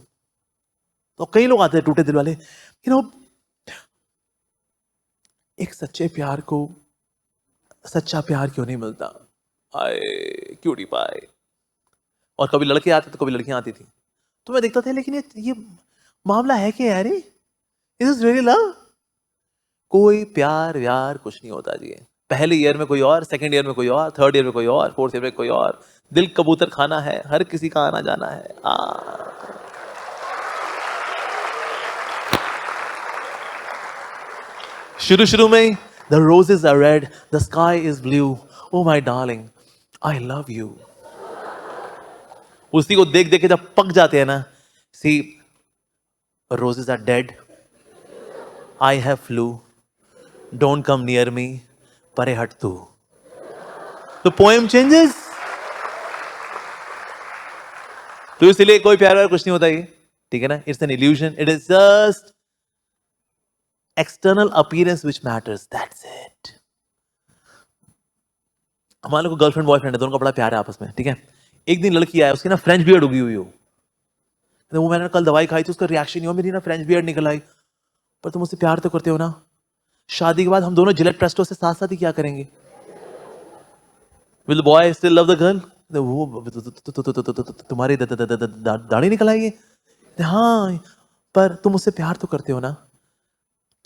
तो कई लोग आते हैं टूटे दिल वाले. एक सच्चे प्यार को सच्चा प्यार क्यों नहीं मिलता, आए क्यों नहीं पाए. और कभी लड़के आते तो कभी लड़कियां आती थी. तो मैं देखता था लेकिन ये मामला है क्या यार, इज दिस रियली लव. कोई प्यार व्यार कुछ नहीं होता जी. पहले ईयर में कोई और, सेकंड ईयर में कोई और, थर्ड ईयर में कोई और, फोर्थ ईयर में कोई और. दिल कबूतर खाना है, हर किसी का आना जाना है. शुरू शुरू में the roses are red, the sky is blue, oh my darling I love you. उसी को देख देख के जब पक जाते हैं ना, see roses are dead, I have flu, don't come near me, परे हट तू. तो पोएम चेंजेस. तो इसलिए कोई प्यार व्यार कुछ नहीं होता ये, ठीक है ना. It's an illusion. It is just external appearance which matters, that's it. हमारे को गर्लफ्रेंड बॉयफ्रेंड है, दोनों का बड़ा प्यार है आपस में, ठीक है. एक दिन लड़की आया, उसकी ना फ्रेंच बियर्ड उगी हुई हो. तो वो मैंने कल दवाई खाई थी, उसका रिएक्शन नहीं हो, मेरी ना फ्रेंच बियर्ड निकल आई. पर तुम मुझसे प्यार तो करते हो ना. शादी के बाद हम दोनों जिलेट प्रेस्टो से साथ साथ ही क्या करेंगे. Will the boy still love the girl. वो तुम्हारी दाढ़ी निकल आई है. हाँ, पर तुम मुझसे प्यार तो करते हो ना.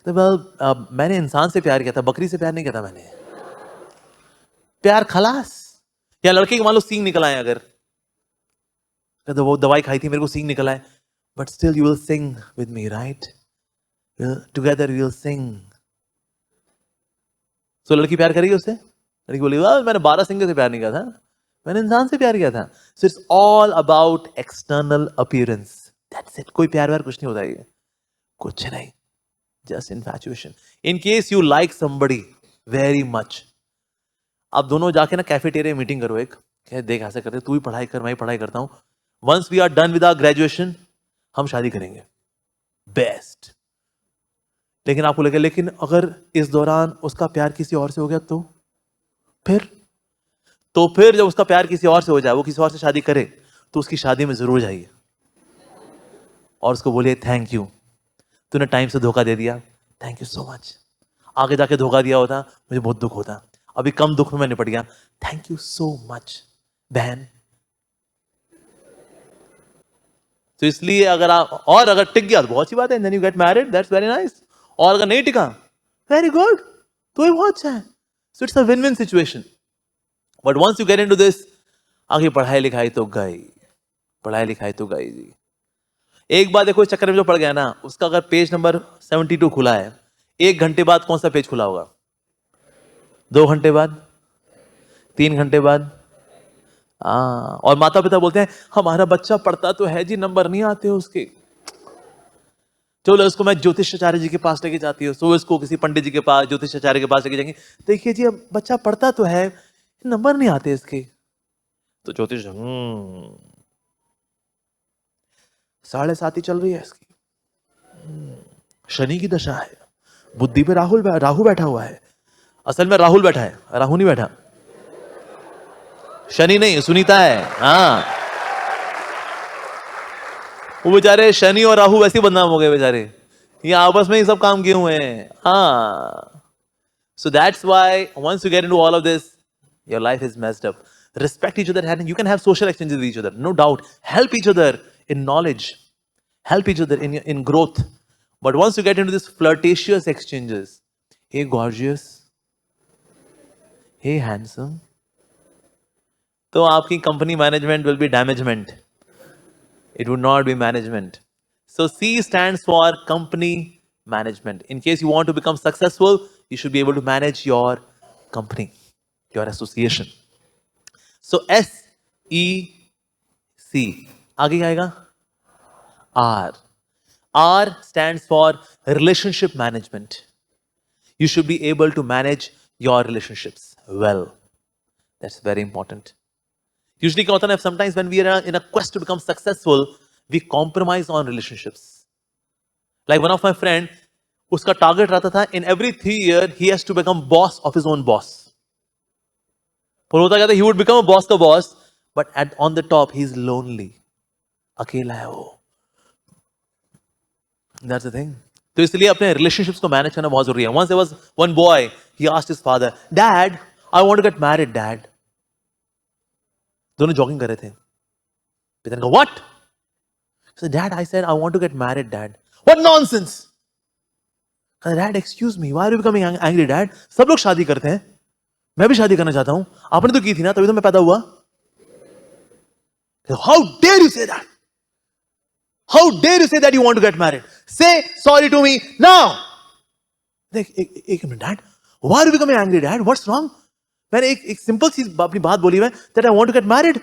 मैंने इंसान से प्यार किया था, बकरी से प्यार नहीं किया था मैंने. प्यार खलास. या लड़के के मान लो सींग निकल आए, अगर तो वो दवाई खाई थी, मेरे को सींग निकल आए, but still you will sing with me, right. Together we will sing. So लड़की प्यार करेगी उससे. लड़की बोली मैंने 12 सिंगर से प्यार नहीं किया था, मैंने इंसान से प्यार किया था. So it's all about external appearance, that's it. कोई प्यार व्यार कुछ नहीं होता ये, कुछ नहीं. Just infatuation. In case you like somebody very much, आप दोनों जाके ना कैफेटेरिया मीटिंग करो. एक देख ऐसे करते, तू भी पढ़ाई कर, मैं भी पढ़ाई करता हूं. Once we are done with our graduation, हम शादी करेंगे. बेस्ट. लेकिन आपको लगे, लेकिन अगर इस दौरान उसका प्यार किसी और से हो गया तो फिर जब उसका प्यार किसी और से हो जाए, वो किसी और से शादी करे, तो उसकी शादी में जरूर जाइए और उसको बोलिए थैंक यू, तूने टाइम से धोखा दे दिया, थैंक यू सो मच. आगे जाके धोखा दिया होता मुझे बहुत दुख होता, अभी कम दुख में मैं निपट गया, थैंक यू सो मच बहन. तो इसलिए अगर टिक गया तो बहुत अच्छी बात है, then you get married, that's very nice. और अगर नहीं टिका, वेरी गुड, तो ये बहुत अच्छा है. So it's a win win situation. But once you get into this, आगे पढ़ाई लिखाई तो गई जी. एक बार देखो, इस चक्कर में जो पड़ गया ना, उसका अगर पेज नंबर 72 खुला है, 1 घंटे बाद कौन सा पेज खुला होगा, 2 घंटे बाद, 3 घंटे बाद. और माता पिता बोलते हैं हमारा बच्चा पढ़ता तो है जी, नंबर नहीं आते उसके. चलो उसको मैं ज्योतिषाचार्य जी के पास लेके जाती हूँ, सो इसको किसी पंडित जी के पास, ज्योतिषाचार्य के पास लेके जाएंगे. देखिए जी, अब बच्चा पढ़ता तो है, नंबर नहीं आते इसके. तो ज्योतिष 7.5 चल रही है इसकी, शनि की दशा है, बुद्धि पे राहु बैठा हुआ है. असल में राहुल बैठा है, राहु नहीं बैठा. शनि नहीं, सुनीता है. वो बेचारे शनि और राहु वैसे बदनाम हो गए बेचारे, ये आपस में ही सब काम किए हुए हैं. So that's why once you get into all of this, your life is messed up. Respect each other, and you can have social exchanges with each other, no doubt. Help each other in knowledge, help each other in growth. But once you get into this flirtatious exchanges, hey gorgeous, hey handsome, तो आपकी company management will be damagement. It would not be management. So C stands for company management. In case you want to become successful, you should be able to manage your company, your association. So S E C. आगे क्या आएगा? R. R stands for relationship management. You should be able to manage your relationships well. That's very important. Usually क्या होता है ना, sometimes when we are in a quest to become successful, we compromise on relationships. Like one of my friend, उसका target रहता था in every 3 year he has to become boss of his own boss. पर होता क्या था, he would become a boss का boss, but on the top he is lonely. अकेला है वो. That's the thing. तो इसलिए अपने relationships को manage करना बहुत जरूरी है. Once there was one boy, he asked his father, Dad, I want to get married, Dad. दोनों जॉगिंग कर रहे थे. पिता ने कहा, What? He said, Dad, I said I want to get married, Dad. What nonsense? Dad, excuse me, why are you becoming angry, Dad? सब लोग शादी करते हैं, मैं भी शादी करना चाहता हूं. आपने तो की थी ना, तभी तो मैं पैदा हुआ. How dare you say that? How dare you say that you want to get married? Say sorry to me now. एक minute, Dad, why are you becoming angry, Dad? What's wrong? मैंने एक सिंपल सी अपनी बात बोली है, that I want to get married.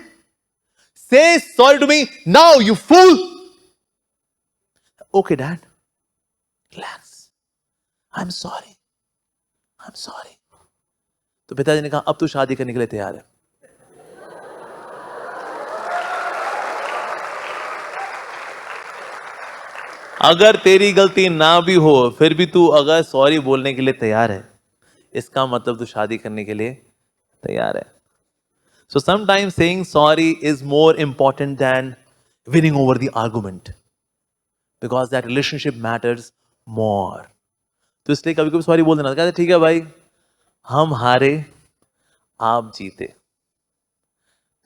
Say sorry to me now, you fool. Okay, Dad. Relax. I'm sorry. I'm sorry. तो पिताजी ने कहा, अब तू शादी करने के लिए तैयार है. अगर तेरी गलती ना भी हो, फिर भी तू अगर सॉरी बोलने के लिए तैयार है, इसका मतलब तू शादी करने के लिए तैयार है. So sometimes saying sorry is more important than winning over the argument, because that relationship matters more. तो इसलिए कभी कभी सॉरी बोल देना, कहते ठीक है भाई, हम हारे, आप जीते.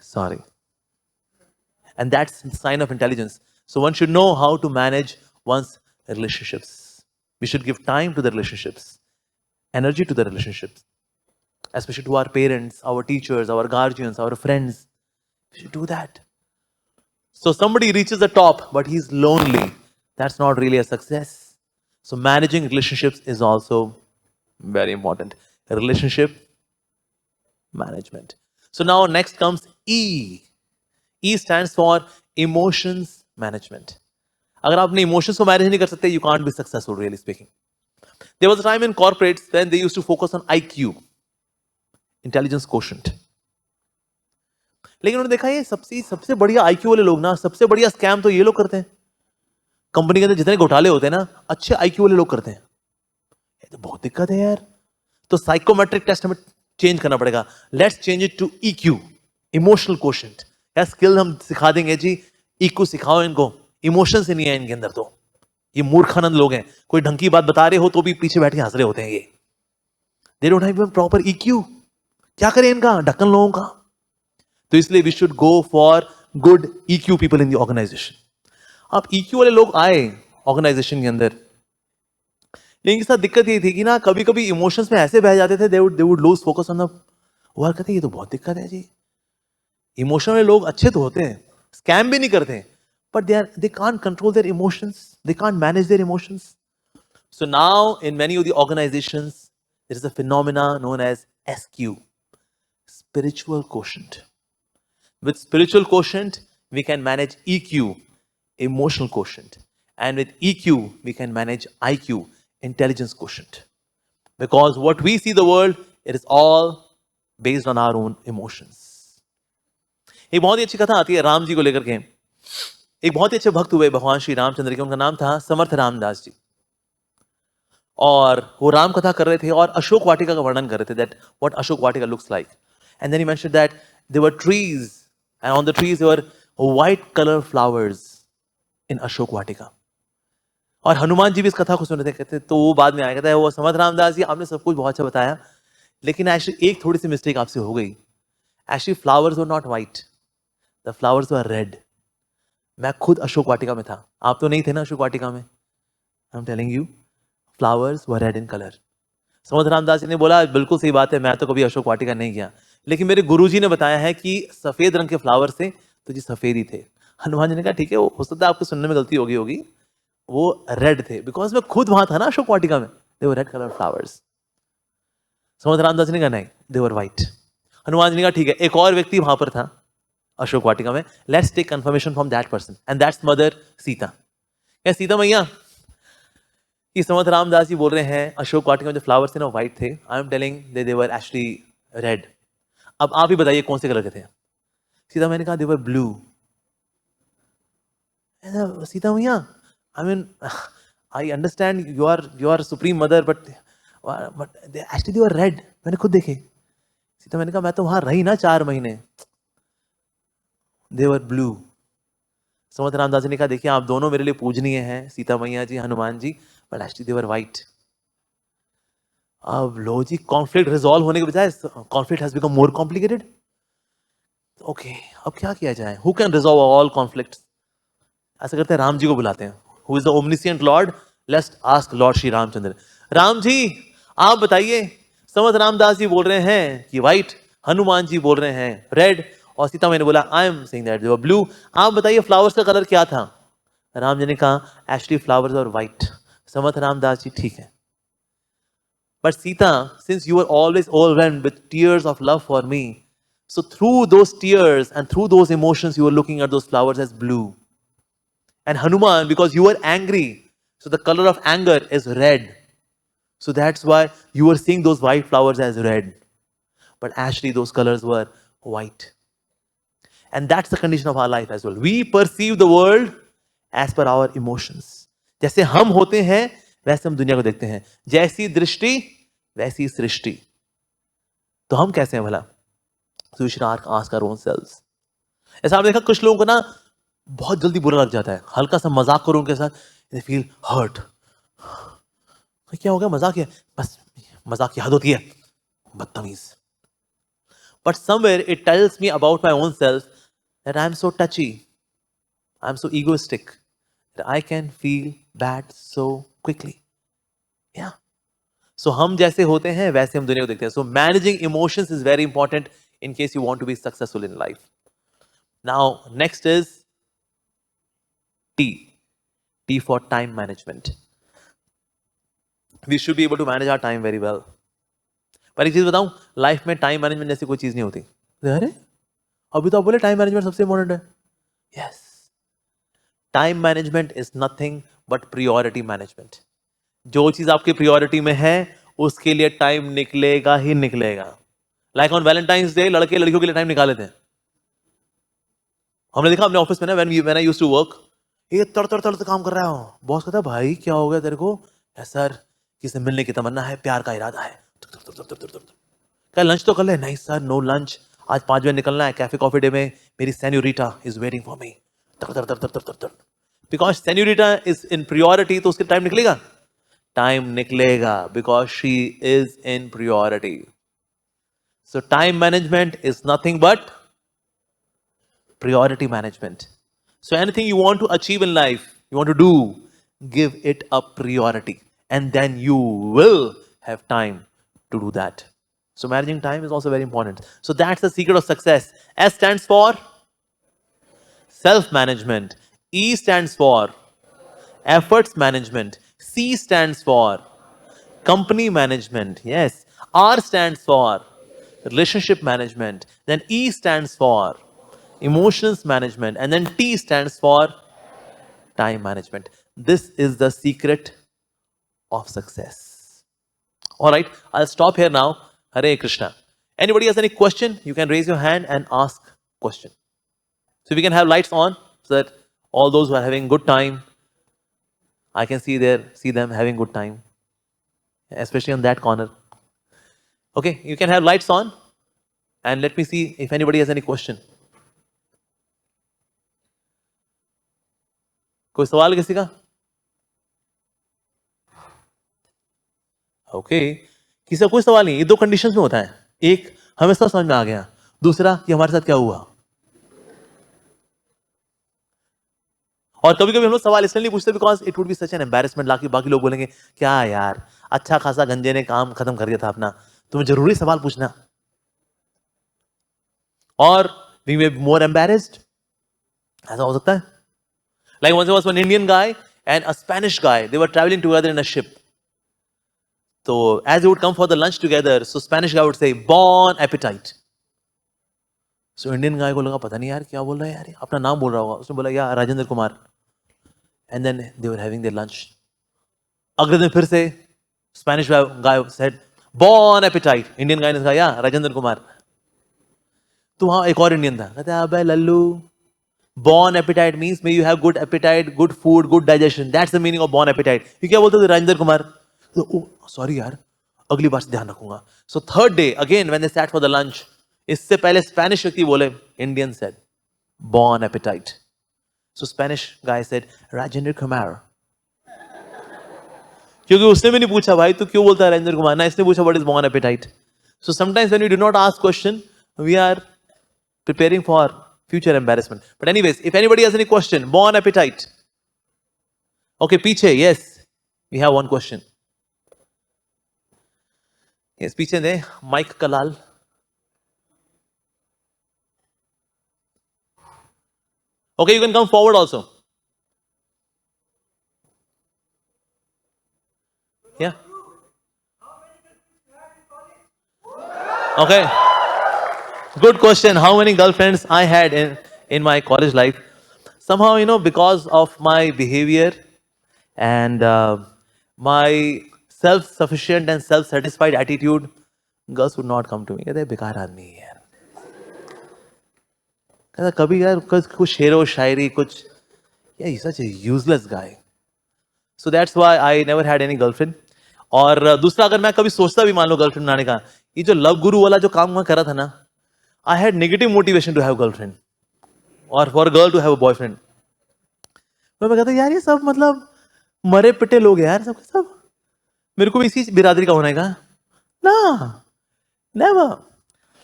Sorry. And that's a sign of intelligence. So one should know how to manage one's relationships. We should give time to the relationships, energy to the relationships, especially to our parents, our teachers, our guardians, our friends. We should do that. So somebody reaches the top, but he's lonely. That's not really a success. So managing relationships is also very important. Relationship management. So now next comes E. E stands for emotions management. अगर आप अपने emotions को manage नहीं कर सकते, you can't be successful, really speaking. There was a time in corporates when they used to focus on IQ, intelligence quotient. लेकिन उन्होंने देखा ये सबसे बढ़िया IQ वाले लोग ना, सबसे बढ़िया स्कैम तो ये लोग करते हैं. कंपनी के अंदर जितने घोटाले होते हैं ना, अच्छे IQ वाले लोग करते हैं. ये तो बहुत दिक्कत है यार. तो साइकोमेट्रिक टेस्ट हमें चेंज करना पड़ेगा. Let's change it to EQ, emotional quotient. या स्किल हम सिखा देंगे जी, EQ सिखाओ इनको, इमोशंस ही नहीं है इनके अंदर. तो ये मूर्खानंद लोग हैं, कोई ढंग की बात बता रहे हो तो भी पीछे बैठ के हंस रहे होते हैं. ये they don't have proper EQ. क्या करें इनका, ढक्कन लोगों का. तो इसलिए we should go for good EQ people in the organisation. अब EQ वाले लोग आए ऑर्गेनाइजेशन के अंदर, लेकिन इनके साथ दिक्कत ये थी कि ना कभी कभी इमोशंस में ऐसे बह जाते थे, they would lose focus on the work. कहते ये तो बहुत दिक्कत है जी. इमोशन वाले लोग अच्छे तो होते हैं, स्कैम भी नहीं करते, but they can't control their emotions. They can't manage their emotions. So now in many of the organizations, there is a phenomena known as SQ, spiritual quotient. With spiritual quotient, we can manage EQ, emotional quotient. And with EQ, we can manage IQ, intelligence quotient. Because what we see the world, it is all based on our own emotions. एक बहुत ही अच्छी कथा आती है राम जी को लेकर के. एक बहुत ही अच्छे भक्त हुए भगवान श्री रामचंद्र के, उनका नाम था समर्थ रामदास जी. और वो राम कथा कर रहे थे और अशोक वाटिका का वर्णन कर रहे थे, that what Ashok Vatika looks like. And then he mentioned that there were trees and on the trees there were white colour flowers in Ashok Vatika. और हनुमान जी भी इस कथा को सुन रहे थे. कहते तो वो बाद में आया, कहता है वो समर्थ रामदास जी, आपने सब कुछ बहुत अच्छा बताया, लेकिन एक्चुअली एक थोड़ी सी मिस्टेक आपसे हो गई. Actually flowers were not white, the flowers were red. मैं खुद अशोक वाटिका में था, आप तो नहीं थे ना अशोक वाटिका में. I am telling you, flowers were red in colour. Samarth Ramdas ji ने बोला बिल्कुल सही बात है, मैं तो कभी अशोक वाटिका नहीं गया, लेकिन मेरे गुरुजी ने बताया है कि सफेद रंग के फ्लावर्स थे, तो जी सफेद ही थे. हनुमान जी ने कहा ठीक है, हो सकता है आपको सुनने में गलती होगी, वो रेड थे, बिकॉज मैं खुद वहां था ना अशोक वाटिका में. दे वर रेड कलर फ्लावर्स. समर्थ रामदास जी ने कहा नहीं, दे वर व्हाइट. हनुमान जी ने कहा ठीक है, एक और व्यक्ति वहां पर था अशोक वाटिका में, let's take confirmation from that person, and that's mother Sita. क्या सीता मैया, ये समर्थ रामदास जी बोल रहे हैं अशोक वाटिका में जो फ्लावर्स थे ना व्हाइट थे. आई am telling they were actually red. अब आप ही बताइए कौन से कलर के थे? सीता मैंने कहा, दे वर ब्लू। सीता मैया, I mean, I understand you are supreme mother, but actually they were red. मैंने खुद देखे। सीता मैंने कहा, मैं तो वहां रही ना 4 महीने, दे वर ब्लू। समर्थ रामदास जी ने कहा, देखिए आप दोनों मेरे लिए पूजनीय हैं, सीता मैया ji, Hanuman ji, but actually they were white. अब लो जी, कॉन्फ्लिक्ट रिजॉल्व होने के बजाय conflict has become more complicated. Okay, अब क्या किया जाए? Who can resolve all conflict? ऐसा करते हैं, राम जी को बुलाते हैं, who is the omniscient lord. Let's ask lord Shri Ramchandra, Ram ji आप बताइए, समर्थ रामदास जी बोल रहे हैं कि व्हाइट, हनुमान जी बोल रहे हैं रेड, और सीता मैंने बोला I am saying that they were blue. आप बताइए फ्लावर्स का कलर क्या था? राम जी ने कहा, एक्चुअली फ्लावर्स आर व्हाइट। समर्थ रामदास जी, ठीक है, but Sita, since you were always overwhelmed with tears of love for me, so through those tears and through those emotions, you were looking at those flowers as blue. And Hanuman, because you were angry, so the color of anger is red. So that's why you were seeing those white flowers as red. But actually, those colors were white. And that's the condition of our life as well. We perceive the world as per our emotions. जैसे हम होते हैं वैसे हम दुनिया को देखते हैं, जैसी दृष्टि वैसी सृष्टि। तो हम कैसे हैं भला? So we should ask our own selves. ऐसा आपने देखा, कुछ लोगों को ना बहुत जल्दी बुरा लग जाता है, हल्का सा मजाक करो उनके साथ, they feel hurt. क्या हो गया? मजाक है, बस मजाक की हद होती है, बदतमीज। But somewhere it tells me about my own self that I am so touchy, I am so egoistic, that I can feel bad so quickly. Yeah. So हम जैसे होते हैं वैसे हम दुनिया को देखते हैं. So managing emotions is very important in case you want to be successful in life. Now next is T. T for time management. We should be able to manage our time very well. पर एक चीज बताऊं, life में time management जैसी कोई चीज नहीं होती. अरे अभी तो आप बोले टाइम मैनेजमेंट सबसे इंपॉर्टेंट है. Yes, time management is nothing but priority management. जो चीज आपकी प्रियोरिटी में है उसके लिए टाइम निकलेगा ही निकलेगा. लाइक ऑन वैलेंटाइंस डे लड़के लड़कियों के लिए टाइम निकाले थे. हमने देखा अपने ऑफिस में ना, when I used to work, ये तड़ तड़ तड़ काम कर रहा हो. बॉस कहता है, भाई क्या हो गया तेरे को? सर किसी मिलने की तमन्ना है, प्यार का इरादा है. क्या लंच तो कर ले? नहीं सर, नो लंच, आज 5 बजे निकलना है, कैफे कॉफी डे में मेरी senorita is waiting for me. Because senorita is in priority, तो उसके टाइम निकलेगा. टाइम निकलेगा because she is in priority. So time management is nothing but priority management. So anything you want to achieve in life, you want to do, give it a priority, and then you will have time to do that. So managing time is also very important. So that's the secret of success. S stands for self-management. E stands for efforts management. C stands for company management. Yes. R stands for relationship management. Then E stands for emotions management, and then T stands for time management. This is the secret of success. All right, I'll stop here now. Hare Krishna. Anybody has any question, you can raise your hand and ask question. So we can have lights on so that all those who are having good time, I can see them having good time, especially on that corner. Okay, you can have lights on, and let me see if anybody has any question. कोई सवाल किसी का? Okay, किसी का कोई सवाल नहीं. ये 2 कंडीशंस में होता है. एक, हमें सब समझ में आ गया. दूसरा, कि हमारे साथ क्या हुआ. और कभी कभी हम लोग सवाल इसलिए नहीं पूछते because it would be such an embarrassment. बाकी लोग बोलेंगे, क्या यार, अच्छा खासा गंजे ने काम खत्म कर दिया था अपना, तुम्हें जरूरी सवाल पूछना. और we may be more embarrassed. ऐसा हो सकता है. Like once there was one Indian guy and a Spanish guy. They were traveling together in a ship. So as they would come for the lunch together, so Spanish guy would say, "Bon appetit." So Indian guy को लगा, पता नहीं यार क्या बोल रहा है यार, अपना नाम बोल रहा होगा. उसने बोला, या Rajendra Kumar. And then they were having their lunch. अगले दिन फिर से Spanish guy said, "Bon appetit." Indian guy ने कहा, या राजेंद्र कुमार. तो वहां एक और इंडियन था, कहते अबे Lallu, born appetite means may you have good appetite, good food, good digestion. That's the meaning of born appetite. ये क्या बोलते थे राजेंद्र कुमार? तो सॉरी यार, अगली बार से ध्यान रखूंगा. So third day again when they sat for the lunch, इससे पहले स्पेनिश व्यक्ति बोले, Indian said born appetite. So Spanish guy said Rajendra Kumar. क्योंकि उसने भी नहीं पूछा भाई तू क्यों बोलता है राजेंद्र कुमार, ना इसने पूछा what is born appetite. So sometimes when we do not ask question, we are preparing for future embarrassment. But anyways, if anybody has any question, born appetite. Okay, piche, yes. We have one question. Yes, piche de Mike Kalal. Okay, you can come forward also. Yeah. Okay. Good question. How many girlfriends I had in my college life? Somehow, because of my behavior and my self-sufficient and self-satisfied attitude, girls would not come to me. कहते बेकार आदमी है यार. कहता कभी यार कुछ शेरो शायरी कुछ, yeah, he's such a useless guy. So that's why I never had any girlfriend. और दूसरा अगर मैं कभी सोचता भी मान लो गर्लफ्रेंड बनाने का, ये जो लव गुरु वाला जो काम मैं करा था ना, I had negative motivation to have girlfriend or for a girl to have a boyfriend. मैं कहता यार ये सब मतलब मरे पिटे लोग हैं यार, सब सब मेरे को भी इसी बिरादरी का होना है ना, never.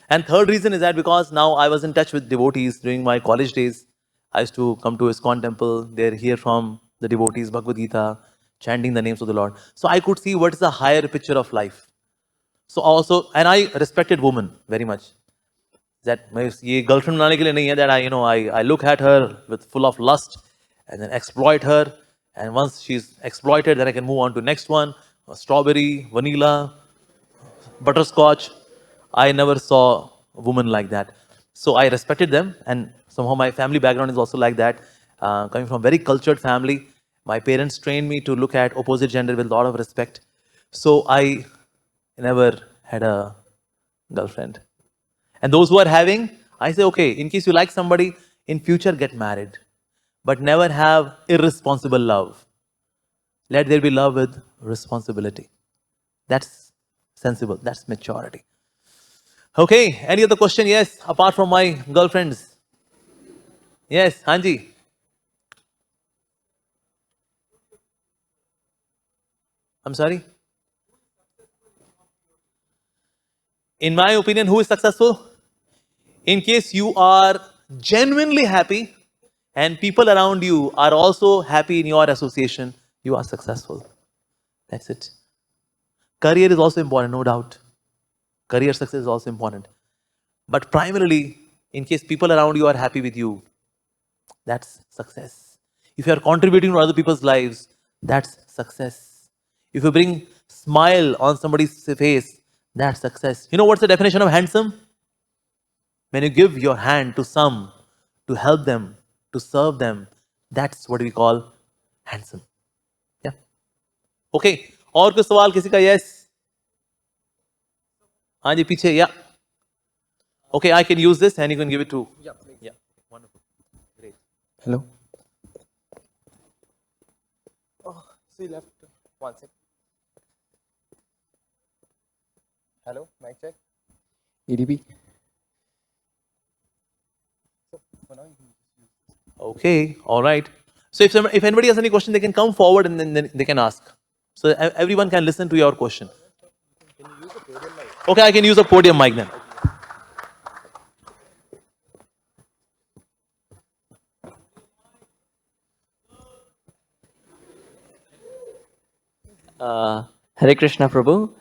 And third reason is that because now I was in touch with devotees during my college days. I used to come to ISKCON temple. They're hear from the devotees Bhagavad Gita, chanting the names of the Lord. So I could see what is the higher picture of life. So also, and I respected women very much. That ये girlfriend बनाने के लिए नहीं है, that I look at her with full of lust and then exploit her, and once she's exploited then I can move on to next one, strawberry, vanilla, butterscotch. I never saw a woman like that. So I respected them, and somehow my family background is also like that. Coming from a very cultured family, my parents trained me to look at opposite gender with a lot of respect. So I never had a girlfriend. And those who are having, I say, okay, in case you like somebody, in future get married. But never have irresponsible love. Let there be love with responsibility. That's sensible. That's maturity. Okay, any other question? Yes, apart from my girlfriends. Yes, Hanji. I'm sorry? In my opinion, who is successful? In case you are genuinely happy and people around you are also happy in your association, you are successful. That's it. Career is also important, no doubt. Career success is also important. But primarily, in case people around you are happy with you, that's success. If you are contributing to other people's lives, that's success. If you bring smile on somebody's face, that's success. You know what's the definition of handsome? When you give your hand to some, to help them, to serve them, that's what we call handsome. Yeah. Okay. और कुछ सवाल किसी का? Yes. हाँ जी पीछे. Yeah. Okay, I can use this and you can give it to. Yeah, please. Yeah. Wonderful. Great. Hello. Oh, so you left. One sec. Hello, mic check. EDP. So for now you can use this. Okay, all right. So if anybody has any question, they can come forward and then they can ask. So everyone can listen to your question. Can you use a podium mic? Okay, I can use a podium mic then. Hare Krishna Prabhu,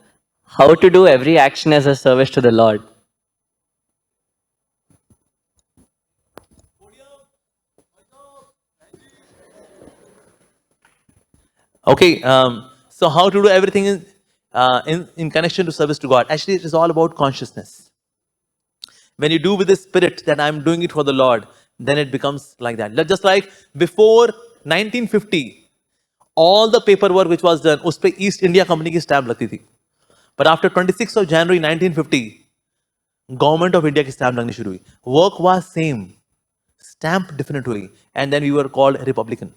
how to do every action as a service to the Lord? Okay, so how to do everything in connection to service to God? Actually, it is all about consciousness. When you do with the spirit that I'm doing it for the Lord, then it becomes like that. Just like before 1950, all the paperwork which was done, उस पे East India Company की stamp लगती थी. But after 26th of January 1950, government of India की stamp लगनी शुरू हुई. Work was same, stamp different हुई, and then we were called republican.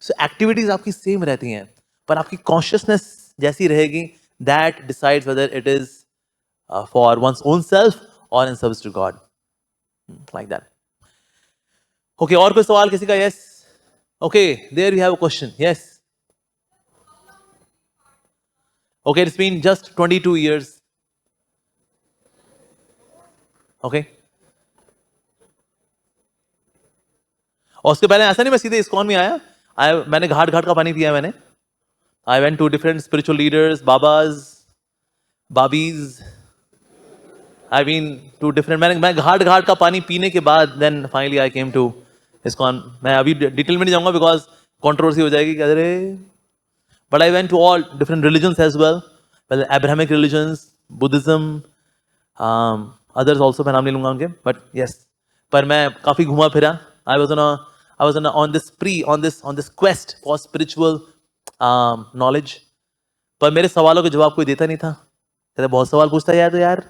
So activities आपकी सेम रहती हैं, पर आपकी कॉन्शियसनेस जैसी रहेगी, that decides whether it is for one's own self और in service to God, like that. Okay, और कोई सवाल किसी का? Yes. Okay, there we have a question. Yes. Okay, it's been just 22 years. Okay, और उसके पहले ऐसा नहीं मैं सीधे इस्कॉन में आया. मैंने घाट घाट का पानी पिया. मैंने I went to different spiritual leaders, babas, babies. I been to different. मैं घाट घाट का पानी पीने के बाद then finally I came to ISKCON. मैं अभी डिटेल में नहीं जाऊंगा बिकॉज कंट्रोवर्सी हो जाएगी कि अरे. But I went to all different religions as well, Abrahamic religions, Buddhism, others also, मैं नाम नहीं लूंगा उनके, बट यस. पर मैं काफी घुमा फिरा. I was on this quest for spiritual knowledge. पर मेरे सवालों के जवाब कोई देता नहीं था. कहते बहुत सवाल पूछता है यार, तो यार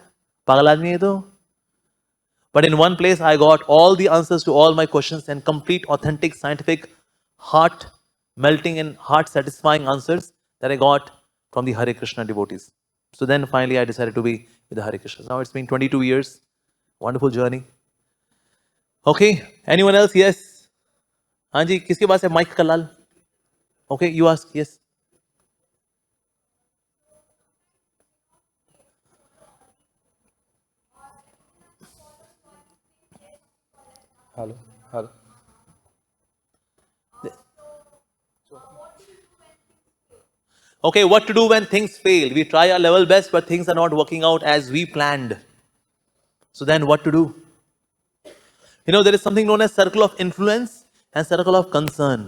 पागल आदमी है तो. But in one place, I got all the answers to all my questions and complete, authentic, scientific, heart melting and heart satisfying answers that I got from the Hare Krishna devotees. So then finally, I decided to be with the Hare Krishna. Now it's been 22 years. Wonderful journey. Okay. Anyone else? Yes. Anji, किसके पास है mic का लाल? Okay, you ask. Yes. Hello. Hello. Okay, what to do when things fail? We try our level best, but things are not working out as we planned. So then what to do? You know, there is something known as circle of influence and circle of concern.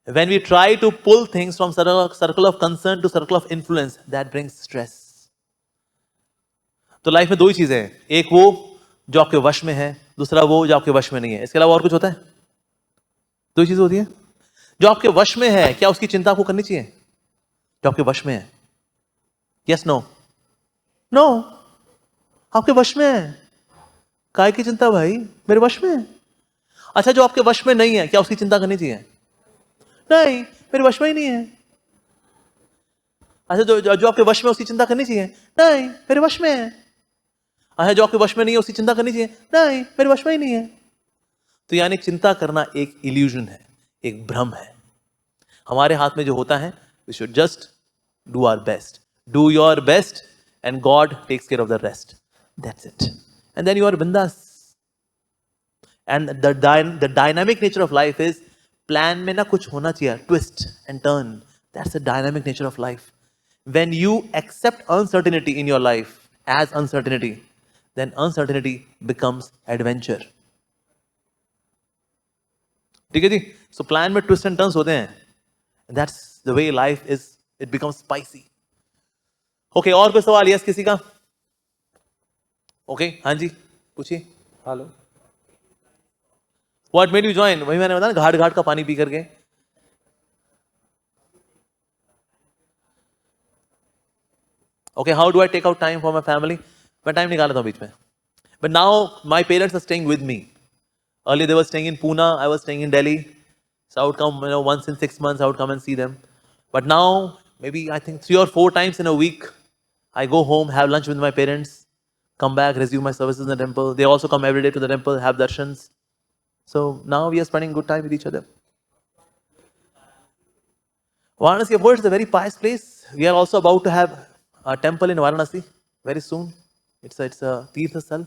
When we try to pull things from circle of concern to circle of influence, that brings stress. तो life में दो ही चीजें हैं, एक वो जो आपके वश में है, दूसरा वो जो आपके वश में नहीं है. इसके अलावा और कुछ होता है? दो ही चीजें होती हैं. जो आपके वश में है, क्या उसकी चिंता आपको करनी चाहिए? जो आपके वश में है, यस नो? नो. आपके वश में है, काय की चिंता भाई, मेरे वश में है. अच्छा, जो आपके वश में नहीं है, क्या उसकी चिंता करनी चाहिए? नहीं, मेरे वश में ही नहीं है. अच्छा, जो आपके वश में उसकी चिंता करनी चाहिए? नहीं, मेरे वश में है. अच्छा, जो आपके वश में नहीं है उसकी चिंता करनी चाहिए? नहीं, मेरे वश में ही नहीं है. तो यानी चिंता करना एक इल्यूजन है, एक भ्रम है. हमारे हाथ में जो होता है, we should just do our best. Do your best and God takes care of the rest. That's it. And then you are बिंदास. And the dynamic nature of life is, plan में ना कुछ होना चाहिए, twist and turn. That's the dynamic nature of life. When you accept uncertainty in your life as uncertainty, then uncertainty becomes adventure. ठीक है जी? So plan में twists and turns होते हैं. And that's the way life is. It becomes spicy. Okay, और कोई सवाल? Yes, किसी का? Okay, हाँ जी, पूछिए. Hello. What made you join? वही मैंने बताया ना, घाट घाट का पानी पी करके. Okay, how do I take out time for my family? मैं टाइम निकाला था बीच में. But now my parents are staying with me. Earlier they were staying in Pune, I was staying in Delhi. So I would come, once in 6 months I would come and see them. But now, maybe I think 3 or 4 times in a week, I go home, have lunch with my parents, come back, resume my services in the temple. They also come every day to the temple, have darshans. So now we are spending good time with each other. Varanasi, of course, is a very pious place. We are also about to have a temple in Varanasi very soon. It's a Tirtha Sthal.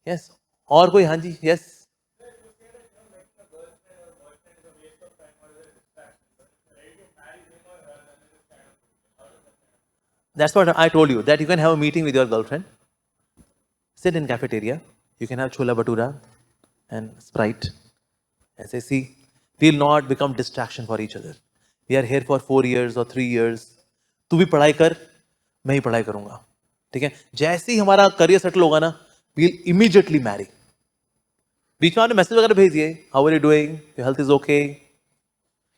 Yes. और कोई? हाँ जी. Yes. That's what I told you, that you can have a meeting with your girlfriend, sit in cafeteria, you can have chola bhatura and Sprite, and say, see, we'll not become distraction for each other. We are here for 4 years or 3 years. तू भी पढ़ाई कर, मैं ही पढ़ाई करूंगा. ठीक है? जैसे ही हमारा करियर सेटल होगा ना, we'll immediately marry. बीच में आपने मैसेज वगैरह भेज दिए, how are you doing, your health is okay.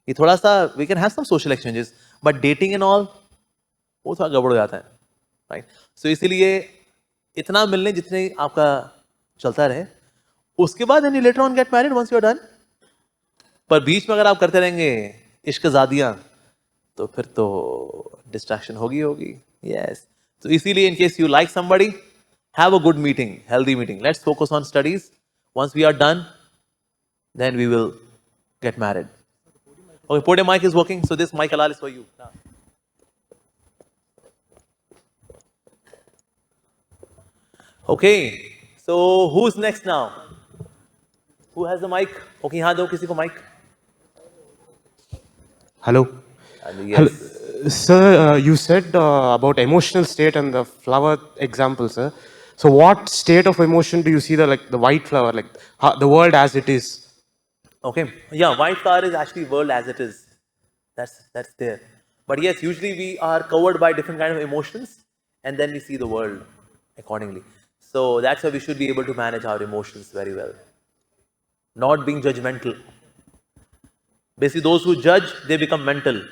ये थोड़ा सा we can have some social exchanges, but dating and all वो थोड़ा गड़बड़ हो जाता है. राइट? सो इसीलिए इतना मिलने जितने आपका चलता रहे, उसके बाद and later on get married once you are done. पर बीच में अगर आप करते रहेंगे इश्क जादियां, तो फिर तो डिस्ट्रैक्शन होगी. यस. तो इसीलिए in case you like somebody, have a good meeting, healthy meeting. Let's focus on studies. Once we are done, then we will get married. Okay, podium mic is working, so this mic alal is for you. Okay, so who's next now? Who has the mic? Okay, यहाँ दो किसी को mic. Hello. Yes. Sir, you said about emotional state and the flower example, sir. So, what state of emotion do you see the white flower, like the world as it is? Okay. Yeah, white flower is actually world as it is. That's there. But yes, usually we are covered by different kind of emotions, and then we see the world accordingly. So that's why we should be able to manage our emotions very well. Not being judgmental. Basically, those who judge, they become mental.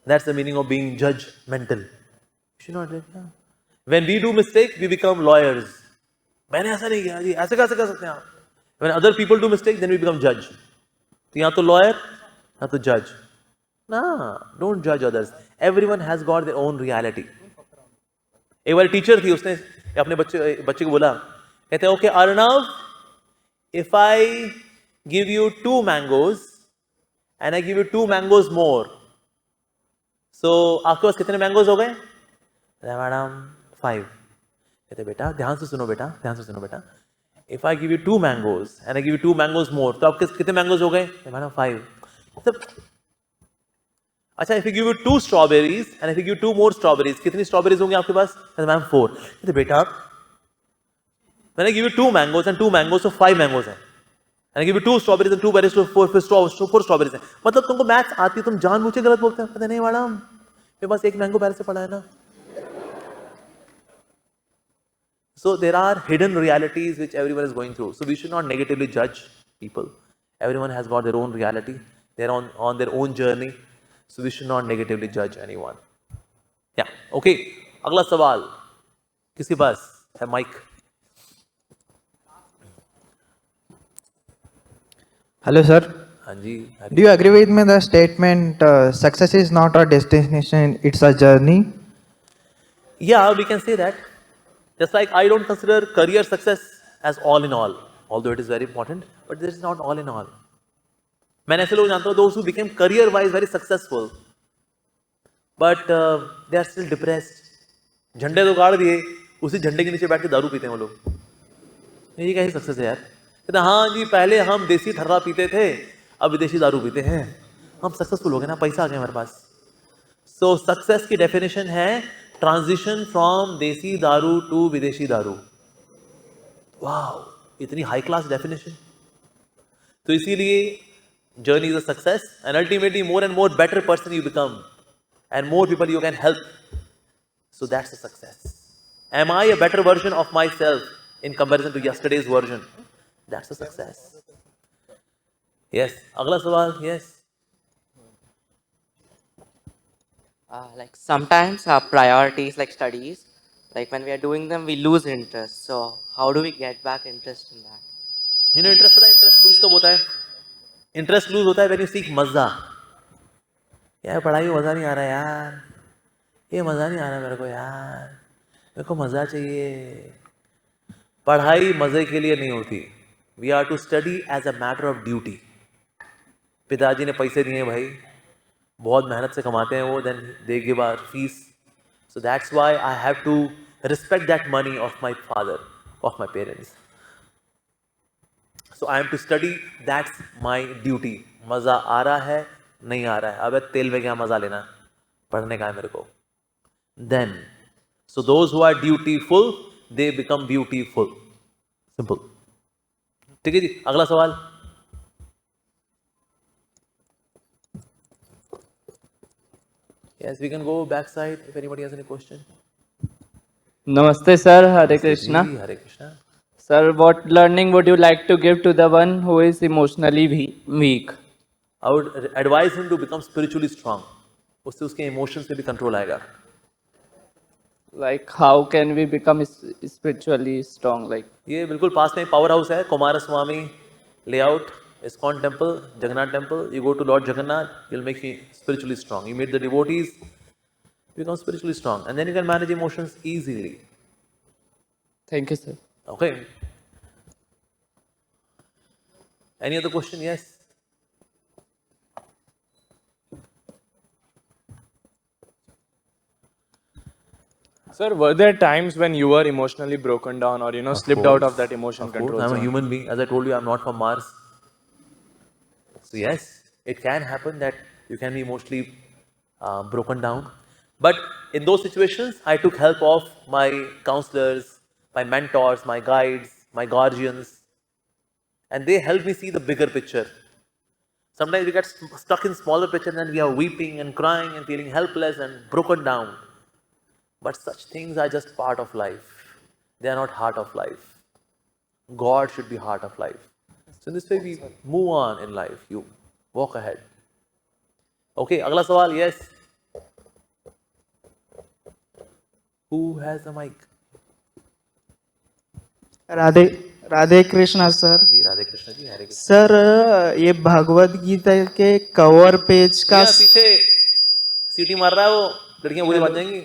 That's the meaning of being judgmental. You should not do that. When we do mistake, we become lawyers. मैंने ऐसा नहीं किया जी, ऐसे कैसे कर सकते हैं आप? When other people do mistake, then we become judge. तो यहाँ तो lawyer, यहाँ तो judge. Nah, don't judge others. Everyone has got their own reality. एक बार टीचर थी, उसने अपने बच्चे को बोला, कहते हैं, okay Arnav, if I give you 2 mangoes and I give you 2 mangoes more, so आपके पास कितने मैंगोज हो गए? मैडम 5. कहते बेटा ध्यान से सुनो बेटा, if I give you 2 mangoes and I give you 2 mangoes more, तो आपके कितने मैंगोज हो गए? मैडम 5. अच्छा, if I give you 2 strawberries and if I give you 2 more strawberries, कितनी strawberries होंगी आपके पास? मैम 4. कहते बेटा, when I give you 2 mangoes and 2 mangoes, so 5 mangoes हैं. And I give you 2 strawberries and 2 berries, so 4 strawberries हैं. मतलब तुमको maths आती है, तुम जानबूझ के गलत बोलते हैं. कहते नहीं मैडम, मेरे पास एक मैंगो पहले से पड़ा है ना. So there are hidden realities which everyone is going through. So we should not negatively judge people. Everyone has got their own reality. They're on their own journey. So we should not negatively judge anyone. Yeah. Okay. अगला सवाल किसके पास है mic? Hello, sir. हाँ जी. Do you agree with me the statement success is not a destination, it's a journey? Yeah, we can say that. Just like I don't consider career success as all in all, although it is very important, but this is not all in all. मैंने ऐसे लोग जानता हूँ, those who became career wise very successful, but they are still depressed. झंडे तो गाड़ दिए, उसी झंडे के नीचे बैठ के दारू पीते हैं वो लोग. ये कैसी सक्सेस है यार? कहते हाँ जी, पहले हम देसी थर्रा पीते थे, अब विदेशी दारू पीते हैं, हम सक्सेसफुल हो गए ना, पैसा आ गया हमारे पास. सो सक्सेस की डेफिनेशन है ट्रांजिशन फ्रॉम देसी दारू टू विदेशी दारू. वाह, इतनी हाई क्लास डेफिनेशन. तो इसीलिए journey is a success, and ultimately more and more better person you become, and more people you can help. So that's a success. Am I a better version of myself in comparison to yesterday's version? That's a success. Yes. अगला सवाल. Yes. Like sometimes our priorities like studies, like when we are doing them, we lose interest. So how do we get back interest in that? Interest होता है, interest lose कब होता है? Interest lose होता है when you seek मजा. यार पढ़ाई में मजा नहीं आ रहा यार, ये मजा नहीं आ रहा मेरे को यार, मेरे को मजा चाहिए. पढ़ाई मजे के लिए नहीं होती. We are to study as a matter of duty. पिताजी ने पैसे दिए भाई, बहुत मेहनत से कमाते हैं वो, then they give our fees. So that's why I have to respect that money of my father, of my parents. So I am to study, that's my duty. मजा आ रहा है, नहीं आ रहा है, अबे तेल में क्या मजा लेना, पढ़ने का है मेरे को. Then, so those who are dutiful, they become beautiful. Simple. ठीक है जी. अगला सवाल. Yes, we can go backside if anybody has any question. Namaste, sir. Hare Krishna. Ji, Hare Krishna. Sir, what learning would you like to give to the one who is emotionally weak? I would advise him to become spiritually strong. उससे उसके emotions पे भी control आएगा. Like, how can we become spiritually strong? Like, ये बिल्कुल पास में power house है, Kumara Swamy layout, ISKCON temple, Jagannath temple. You go to Lord Jagannath, he'll make you spiritually strong. You meet the devotees, you become spiritually strong, and then you can manage emotions easily. thank you, sir. Okay. Any other question? Yes. Sir, were there times when you were emotionally broken down or, slipped out of that emotion Of course, control I'm a zone? human being. As I told you, I'm not from Mars. So yes, it can happen that you can be emotionally broken down. But in those situations, I took help of my counselors, my mentors, my guides, my guardians, and they helped me see the bigger picture. Sometimes we get stuck in smaller picture and we are weeping and crying and feeling helpless and broken down. But such things are just part of life. They are not heart of life. God should be heart of life. So in this way we move on in life. You walk ahead. Okay, अगला सवाल. Yes. Who has the mic? Radhe Radhe Krishna sir. जी Radhe Krishna ji, Hare Krishna. Sir ये भगवत गीता के cover page का यहाँ पीछे सीटी मार रहा है वो, लड़कियां बुरी बन जाएंगी.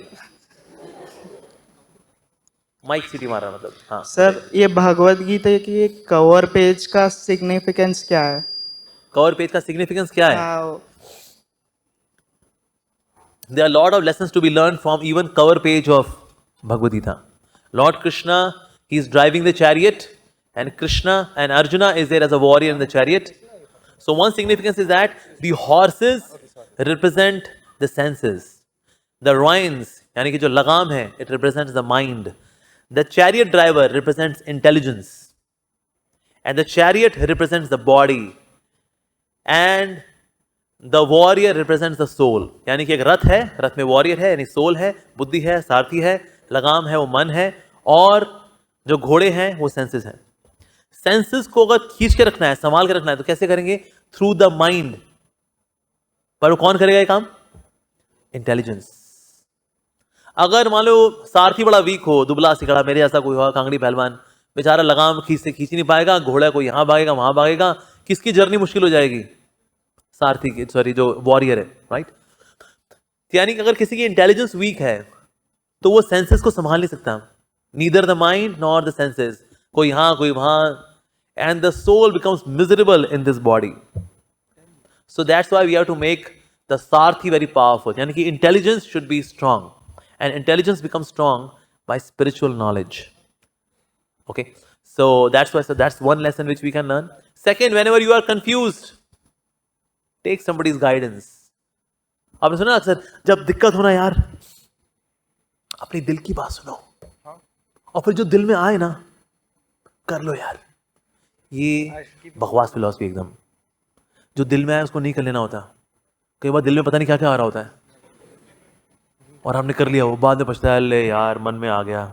माइक सीटी मार रहा है मतलब. हाँ सर ये भगवत गीता के कवर पेज का सिग्निफिकेंस क्या है? कवर पेज का सिग्निफिकेंस क्या है? हाँ, There are a lot of lessons to be learned from even cover page of Bhagavad Gita. Lord Krishna, he is driving the chariot, and Krishna and Arjuna is there as a warrior in the chariot. So one significance is that the horses represent the senses. The reins, यानी कि जो लगाम है, it represents the mind. The chariot driver represents intelligence. And the chariot represents the body. And the warrior represents the soul. यानी कि एक रथ है, रथ में वॉरियर है यानी सोल है, बुद्धि है, सारथी है, लगाम है वो मन है, और जो घोड़े हैं वो सेंसेस हैं. सेंसेस को अगर खींच के रखना है, संभाल के रखना है, तो कैसे करेंगे? Through the mind. पर वो कौन करेगा ये काम? इंटेलिजेंस. अगर मान लो सारथी बड़ा वीक हो, दुबला सिकड़ा, मेरे जैसा कोई हो, कांगड़ी पहलवान, बेचारा लगाम खींच नहीं पाएगा, घोड़ा को यहां भागेगा वहां भागेगा, किसकी जर्नी मुश्किल हो जाएगी? सारथी की, सॉरी जो वॉरियर है, राइट. यानी कि अगर किसी की इंटेलिजेंस वीक है तो वो सेंसेस को संभाल नहीं सकता. Neither the mind nor the senses. कोई यहां कोई वहां, and the soul becomes miserable in this body. So that's why we have to make the sarathi very powerful. यानी कि intelligence should be strong, and intelligence becomes strong by spiritual knowledge. Okay, so that's one lesson which we can learn. Second, whenever you are confused, take somebody's guidance. आपने सुना अक्सर, जब दिक्कत हो ना यार, अपनी दिल की बात सुनो, और फिर जो दिल में आए ना कर लो यार. ये बकवास फिलॉसफी एकदम. जो दिल में आए उसको नहीं कर लेना होता. कई बार दिल में पता नहीं क्या क्या आ रहा होता है और हमने कर लिया, वो बाद में पछताया, अरे यार मन में आ गया.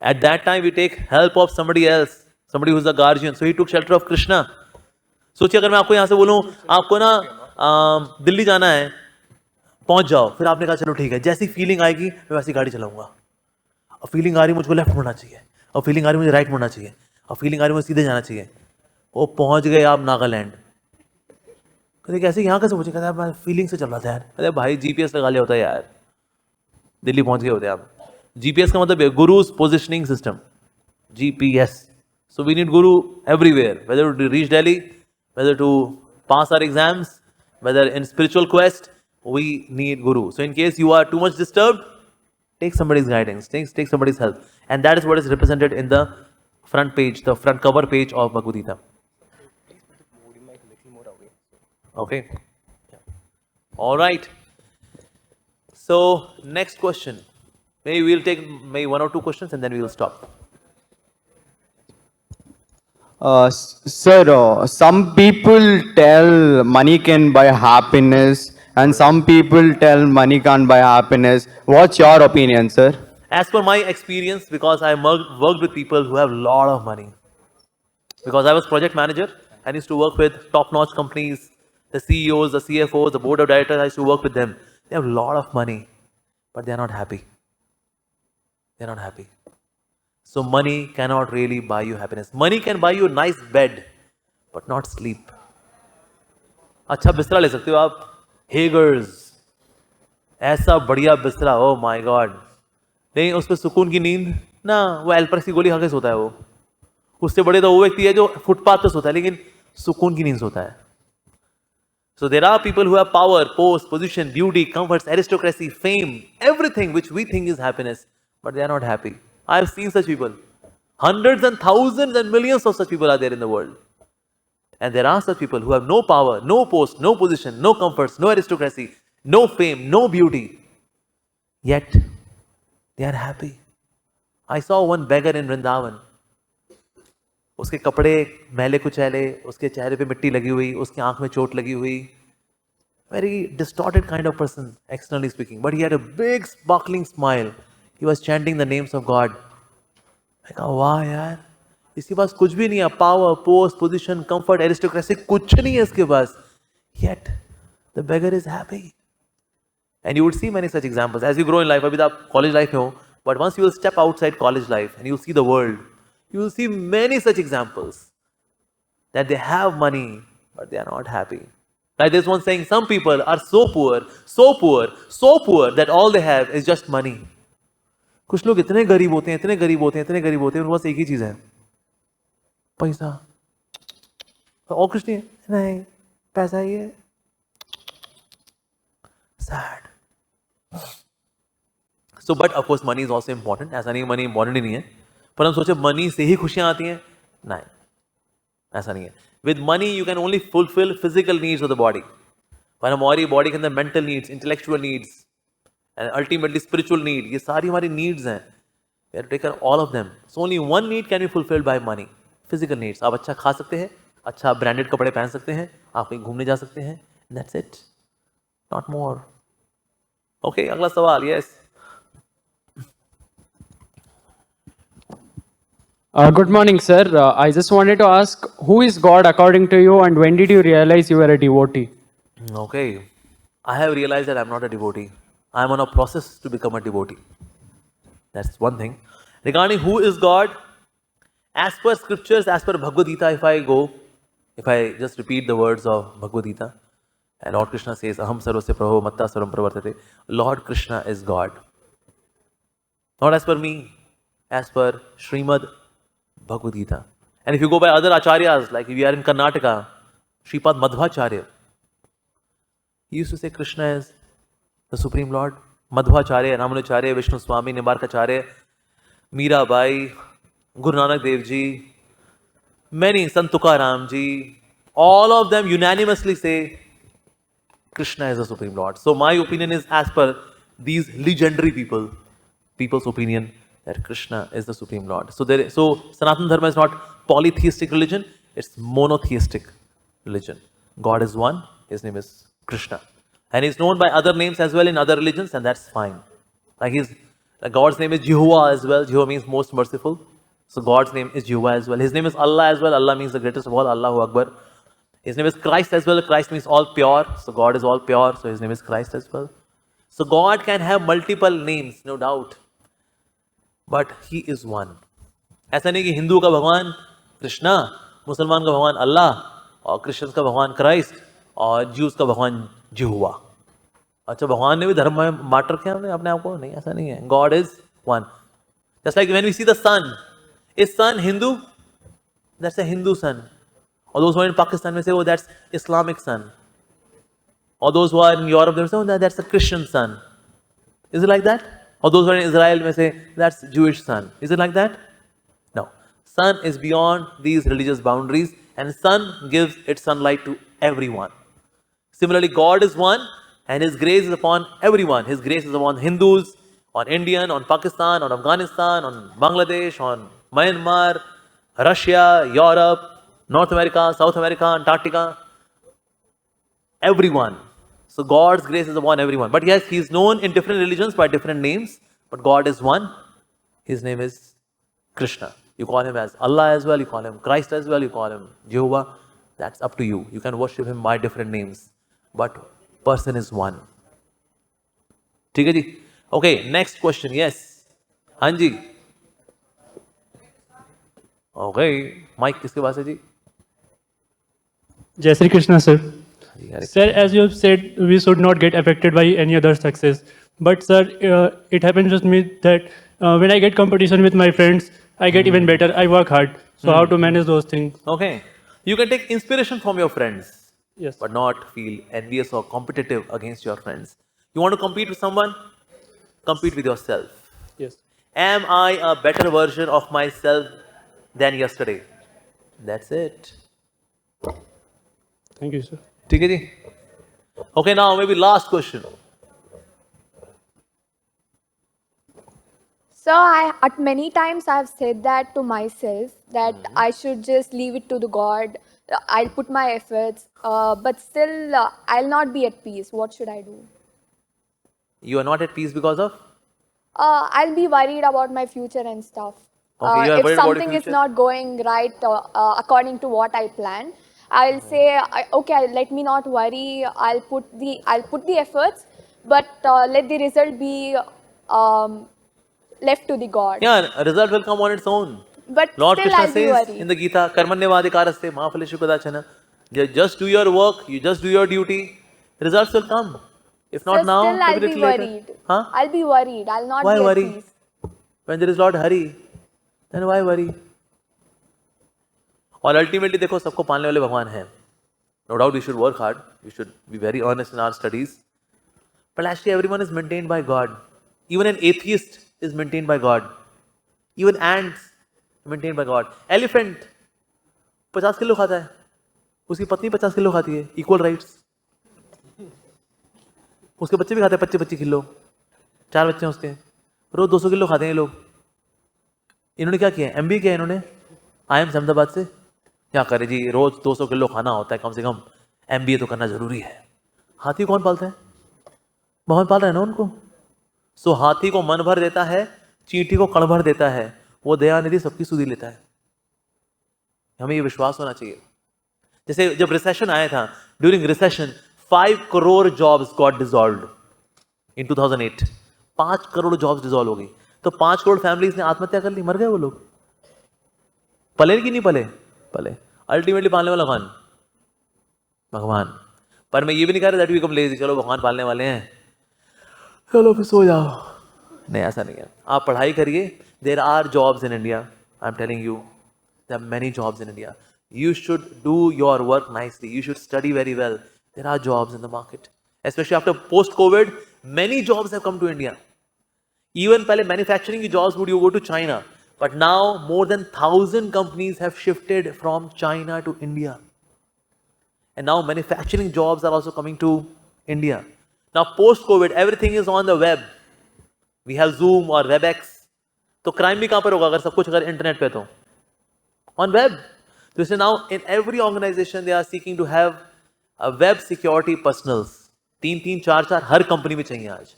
At that time we take help of somebody else, somebody who's a guardian. So he took shelter of Krishna. सोचिए अगर मैं आपको यहाँ से बोलूँ, आपको ना दिल्ली जाना है, पहुंच जाओ, फिर आपने कहा चलो ठीक है, जैसी फीलिंग आएगी मैं वैसी गाड़ी चलाऊंगा. और फीलिंग आ रही मुझको लेफ्ट मुड़ना चाहिए, और फीलिंग आ रही मुझे राइट मुड़ना चाहिए, और फीलिंग आ रही मुझे सीधे जाना चाहिए. वो पहुंच गए आप नागालैंड. कहते कैसे यहाँ कैसे पहुंचे? कहते मैं फीलिंग से चल रहा था यार. अरे भाई जीपीएस लगा लिया होता है यार, दिल्ली पहुंच गए होते आप. जीपीएस का मतलब है gurus positioning system, GPS. So we need guru everywhere, whether to reach Delhi, whether to pass our exams, whether in spiritual quest, we need guru. So in case you are too much disturbed, take somebody's guidance, take somebody's help. And that is what is represented in the front page, the front cover page of Bhagavad Gita. Okay. All right. So next question. Maybe we'll take maybe one or two questions and then we will stop. Sir, some people tell money can buy happiness, and some people tell money can't buy happiness. What's your opinion, sir? As per my experience, because I worked with people who have a lot of money, because I was project manager, I used to work with top-notch companies, the CEOs, the CFOs, the board of directors, I used to work with them. They have a lot of money, but they are not happy. they're not happy. So money cannot really buy you happiness. Money can buy you a nice bed, but not sleep. अच्छा बिस्तरा ले सकते हो आप, हेगर्स, ऐसा बढ़िया बिस्तरा, oh my God, नहीं उस पर सुकून की नींद ना, वो एल्प्रेक्स की गोली खा के सोता है वो। उससे बड़े तो वो व्यक्ति है जो फुटपाथ पे सोता है लेकिन सुकून की नींद सोता है। So there are people who have power, post, position, beauty, comforts, aristocracy, fame, everything which we think is happiness, but they are not happy. I have seen such people. Hundreds and thousands and millions of such people are there in the world. And there are such people who have no power, no post, no position, no comforts, no aristocracy, no fame, no beauty. Yet, they are happy. I saw one beggar in Vrindavan. उसके कपड़े मैले कुचैले, उसके चेहरे पे मिट्टी लगी हुई, उसकी आंख में चोट लगी हुई. Very distorted kind of person, externally speaking. But he had a big sparkling smile. He was chanting the names of God. I go, वाह यार, इसके पास कुछ भी नहीं है, power, post, position, comfort, aristocracy, कुछ नहीं है इसके पास. Yet, the beggar is happy. And you would see many such examples. As you grow in life, अभी तो आप college life में हो, but once you will step outside college life and you will see the world, you will see many such examples that they have money, but they are not happy. Like there's one saying, some people are so poor, so poor, so poor that all they have is just money. कुछ लोग इतने गरीब होते हैं, इतने गरीब होते हैं, इतने गरीब होते हैं, उनके पास एक ही चीज है, पैसा. और कुछ नहीं है, नहीं, पैसा ही है. Sad. So, but of course, money is also important. ऐसा नहीं money important ही नहीं है. पर हम सोचे money से ही खुशियां आती हैं, नहीं, ऐसा नहीं है. With money you can only fulfill physical needs of the body. पर हमारी body के अंदर mental needs, intellectual needs, and ultimately spiritual need, ये सारी हमारी needs हैं. We have to take care of all of them. So only one need can be fulfilled by money. Physical needs. आप अच्छा खा सकते हैं, अच्छा branded कपड़े पहन सकते हैं, आप कहीं घूमने जा सकते हैं. That's it. Not more. Okay, अगला सवाल. Yes. Good morning, sir. I just wanted to ask, who is God according to you, and when did you realize you were a devotee? Okay. I have realized that I'm not a devotee. I'm on a process to become a devotee. That's one thing. Regarding who is God, as per scriptures, as per Bhagavad Gita, if I just repeat the words of Bhagavad Gita, and Lord Krishna says, Aham sarvasya prabho matta sarvam pravartate. Lord Krishna is God. Not as per me, as per Srimad Bhagavad Gita. And if you go by other acharyas, like if we are in Karnataka, Sripad Madhvacharya, he used to say Krishna is the Supreme Lord. Madhvacharya, Ramanacharya, Vishnu Swami, Nimbarkacharya, Mirabai, Guru Nanak Dev Ji, many, Sant Tukaram Ji, all of them unanimously say Krishna is the Supreme Lord. So my opinion is as per these legendary people's opinion, that Krishna is the Supreme Lord. So Sanatana Dharma is not polytheistic religion, it's monotheistic religion. God is one, his name is Krishna. And he's known by other names as well in other religions, and that's fine. Like God's name is Jehovah as well. Jehovah means most merciful. So God's name is Jehovah as well. His name is Allah as well. Allah means the greatest of all, Allahu Akbar. His name is Christ as well. Christ means all pure. So God is all pure. So his name is Christ as well. So God can have multiple names, no doubt. But he is one. ऐसा नहीं कि हिंदू का भगवान कृष्णा, मुसलमान का भगवान अल्लाह, और Christians का भगवान क्राइस्ट, और ज्यूज का भगवान जिहुआ. अच्छा, भगवान ने भी धर्म में बांट रखे हैं अपने आप को? नहीं, ऐसा नहीं है. God is one. Just like when we see the sun, is sun Hindu? That's a Hindu sun. और दोस्त इन पाकिस्तान में से वो दैट्स इस्लामिक सन. और दोस्त हुआ इन यूरोप में से that's a Christian son. Is it like that? Or those who are in Israel may say, that's Jewish sun. Is it like that? No. Sun is beyond these religious boundaries, and sun gives its sunlight to everyone. Similarly, God is one, and his grace is upon everyone. His grace is upon Hindus, on Indian, on Pakistan, on Afghanistan, on Bangladesh, on Myanmar, Russia, Europe, North America, South America, Antarctica. Everyone. So God's grace is upon everyone. But yes, he is known in different religions by different names. But God is one. His name is Krishna. You call him as Allah as well. You call him Christ as well. You call him Jehovah. That's up to you. You can worship him by different names. But person is one. ठीक है जी? Okay, next question. Yes. हाँ जी, okay, mic किसके पास है जी? Jai Sri Krishna, sir. Hare Sir, as you have said, we should not get affected by any other success. But sir, it happens with me that when I get competition with my friends, I get even better. I work hard. So how to manage those things? Okay, you can take inspiration from your friends, Yes. but not feel envious or competitive against your friends. You want to compete with someone? Compete with yourself. Yes. Am I a better version of myself than yesterday? That's it. Thank you, sir. ठीक है जी? Okay, now maybe last question. So at many times I've said that to myself that I should just leave it to the God. I'll put my efforts, but still I'll not be at peace. What should I do? You are not at peace because of? I'll be worried about my future and stuff. Okay, you are If worried about your something is future? not going right according to what I planned, I'll say, okay, let me not worry. I'll put the efforts, but let the result be um, left to the God. Yeah, a result will come on its own. But Lord still, Krishna I'll be says in worried. the Gita, Karmanyavadikaraste Mahaphaleshu Kadachana. Just do your work, you just do your duty, results will come. If So not now, still, I'll maybe be little later. worried. Huh? I'll be worried. I'll not Why be at worry? peace. When there is Lord Hari, then why worry? और ultimately देखो सबको पालने वाले भगवान हैं. No doubt we should work hard. We should be very honest in our studies. But actually everyone is maintained by God. Even an atheist is maintained by God. Even ants maintained by God. Elephant 50 kilo खाता है, उसकी पत्नी 50 kilo खाती है, equal rights. उसके बच्चे भी खाते हैं 25-25 किलो, 4 बच्चे हैं उसके, रोज 200 किलो खाते हैं ये लोग. इन्होंने क्या किया? एमबी किया इन्होंने, आई एम अहमदाबाद से. क्या करे जी, रोज 200 किलो खाना होता है कम से कम, एमबीए तो करना जरूरी है. हाथी कौन पालता है? भगवान पाल रहा है ना उनको. सो हाथी को मन भर देता है, चींटी को कण भर देता है, वो दयानिधि सबकी सुधी लेता है. हमें ये विश्वास होना चाहिए. जैसे जब रिसेशन आया था, during recession 5 crore jobs got dissolved इन 2008. 5 करोड़ जॉब्स डिसॉल्व हो गई. तो 5 करोड़ फैमिलीज ने आत्महत्या कर ली, मर गए वो लोग. पले कि नहीं पले? पले. अल्टीमेटली पालने वाला कौन? भगवान. पर मैं ये भी नहीं कह रहा दैट वी बिकम लेजी, चलो भगवान पालने वाले हैं, चलो फिर सो जाओ. नहीं, ऐसा नहीं है. आप पढ़ाई करिए. There are jobs in India. I am telling you, there are many jobs in India. You should do your work nicely. You should study very well. There are jobs in the market. Especially after post-COVID, many jobs have come to India. Even पहले manufacturing की jobs would you go to China. But now more than 1,000 companies have shifted from China to India. And now manufacturing jobs are also coming to India. Now post-COVID, everything is on the web. We have Zoom or WebEx. तो crime भी कहाँ पर होगा अगर सब कुछ अगर internet पे तो? On web. So now in every organization they are seeking to have a web security personals. 3-3, 4-4 her company में चाहिए आज.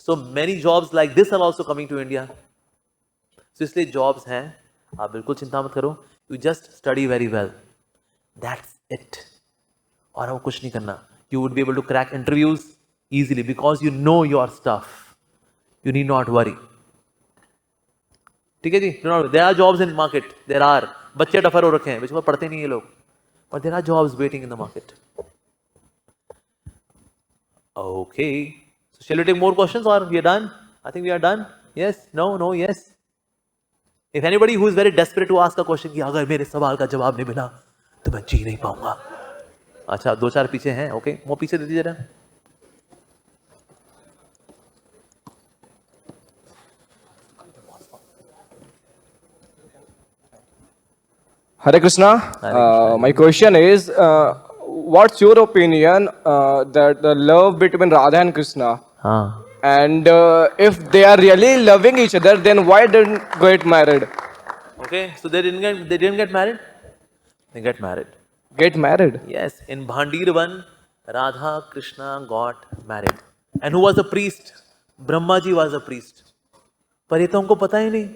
So many jobs like this are also coming to India. So इसलिए jobs हैं, आप बिल्कुल चिंता मत करो. You just study very well. That's it. और आपको कुछ नहीं करना. You would be able to crack interviews easily because you know your stuff. You need not worry. ठीक है जी? There are jobs in market. There are. बच्चे duffer हो रखे हैं, बिल्कुल पढ़ते नहीं ये लोग. But there are jobs waiting in the market. Okay. So shall we take more questions or we are done? I think we are done. Yes? No? No? Yes? If anybody who is very desperate to ask a question कि अगर मेरे सवाल का जवाब नहीं मिला तो मैं जी नहीं पाऊंगा. अच्छा, 2-4 पीछे हैं. ओके, वो पीछे दे दीजिए जरा. Hare Krishna. My question is, what's your opinion that the love between Radha and Krishna? हाँ. And if they are really loving each other, then why didn't get married? Okay, so they didn't get married. They get married. Get married? Yes, in Bhandirvan, Radha Krishna got married. And who was the priest? Brahma ji was the priest. पर ये तो हमको पता ही नहीं.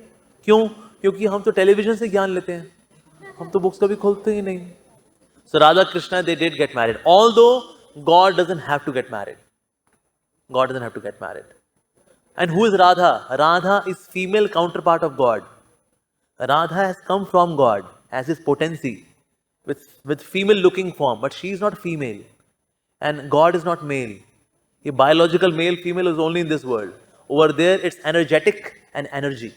क्यों? क्योंकि हम तो टेलीविजन से ज्ञान लेते हैं, हम तो बुक्स कभी खोलते ही नहीं. So Radha Krishna, they did get married. Although God doesn't have to get married. God doesn't have to get married. And who is Radha? Radha is female counterpart of God. Radha has come from God as his potency with female looking form, but she is not female. And God is not male. A biological male female is only in this world. Over there it's energetic and energy.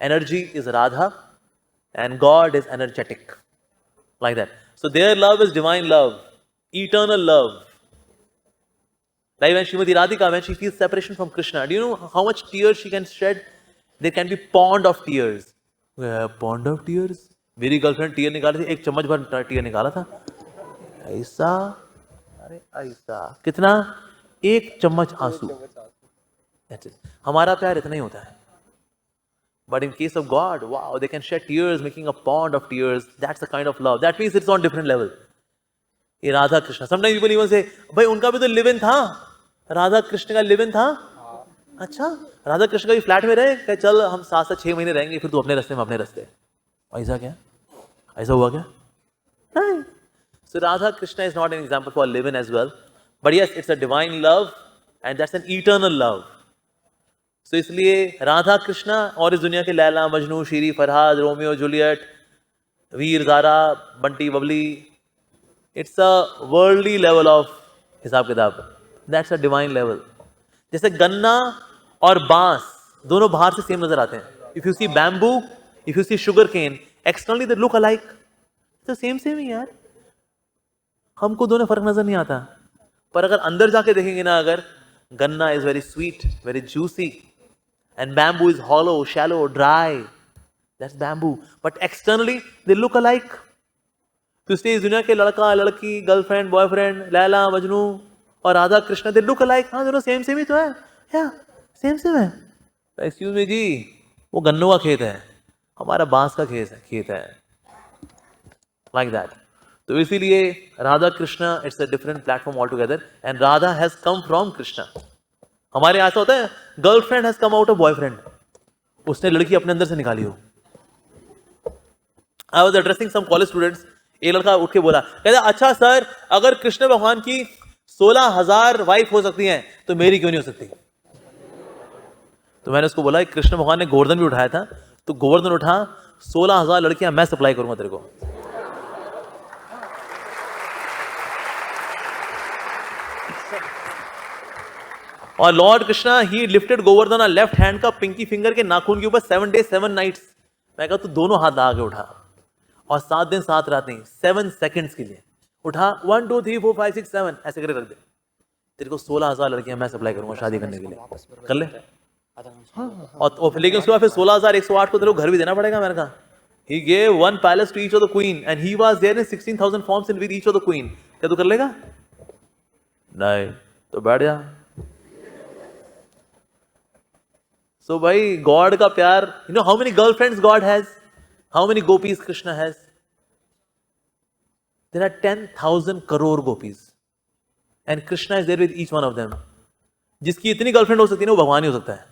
Energy is Radha and God is energetic. Like that. So their love is divine love, eternal love. Like when Srimati Radhika, when she feels separation from Krishna, do you know how much tears she can shed? There can be pond of tears. Pond of tears? मेरी girlfriend tier निकाली थी, एक चम्मच भर tier निकाला था. ऐसा, अरे ऐसा, कितना? एक चम्मच आंसू. That's it. हमारा प्यार इतना ही होता है. But in case of God, wow, they can shed tears, making a pond of tears. That's the kind of love. That means it's on different level. ये Radha Krishna. Sometimes people even say, भाई उनका भी तो लिव इन था. राधा कृष्ण का live in था. अच्छा, राधा कृष्ण का भी फ्लैट में रहे. कहे चल हम 7 से 6 महीने रहेंगे, फिर तू अपने रास्ते में अपने रास्ते. ऐसा क्या? ऐसा हुआ क्या? नहीं. So Radha Krishna is not an example for live in as well. But yes, it's a divine love and that's an eternal love. So इसलिए राधा कृष्णा और इस दुनिया के Laila, Majnu, Shirin, Farhad, Romeo, Juliet, Veer, Zaara, Bunty, Babli, it's a worldly level of हिसाब किताब. That's a divine level. जैसे गन्ना और बांस दोनों बाहर से सेम नजर आते हैं. If you see bamboo, if you see sugar cane, externally they look alike. तो सेम सेम ही यार. हमको दोनों फर्क नजर नहीं आता. पर अगर अंदर जाके देखेंगे ना, अगर गन्ना is very sweet, very juicy, and bamboo is hollow, shallow, dry. That's bamboo. But externally they look alike. तो इसलिए इस दुनिया के लड़का, लड़की, गर्लफ्रेंड, बॉयफ्रेंड, लैला, मजनू और Radha Krishna, they look alike. हाँ, दोनों सेम सेम ही तो है. या सेम सेम है. एक्सक्यूज मी जी, वो गन्नों का खेत है, हमारा बांस का खेत है. Like that. तो इसीलिए Radha Krishna it's a different platform all together and Radha has come from Krishna. हमारे ऐसा होता है, girlfriend has come out of boyfriend. उसने लड़की अपने अंदर से निकाली हो. I was addressing some college students. एक लड़का उठ के बोला, कहता अच्छा सर, अगर कृष्ण भगवान की 16,000 वाइफ हो सकती हैं तो मेरी क्यों नहीं हो सकती? तो मैंने उसको बोला, कृष्ण भगवान ने गोवर्धन भी उठाया था, तो गोवर्धन उठा, 16,000 लड़कियां मैं सप्लाई करूंगा तेरे को. और लॉर्ड कृष्णा ही लिफ्टेड गोवर्धन लेफ्ट हैंड का पिंकी फिंगर के नाखून के ऊपर 7 days 7 nights. मैं कहा तू दोनों हाथ लगा के उठा और 7 दिन 7 रात नहीं, 7 seconds के लिए उठा. 1 2 3 4 5 6 7 ऐसे करके रख दे. तेरे को 16,000 लड़कियां मैं सप्लाई करूंगा शादी करने के लिए. कर ले. और लेकिन उसके बाद फिर 16,108 को तेरे को घर भी देना पड़ेगा. मैंने कहा he gave 1 palace to each of the queen and he was there in 16,000 forms in with each of the queen. क्या तू कर लेगा? नहीं. तो बैठ जा. So भाई गॉड का प्यार, you know how many girlfriends God has? How many gopis Krishna has? There are 10,000 crore gopis and Krishna is there with each one of them. जिसकी इतनी गर्लफ्रेंड हो सकती है ना, वो भगवान ही हो सकता है.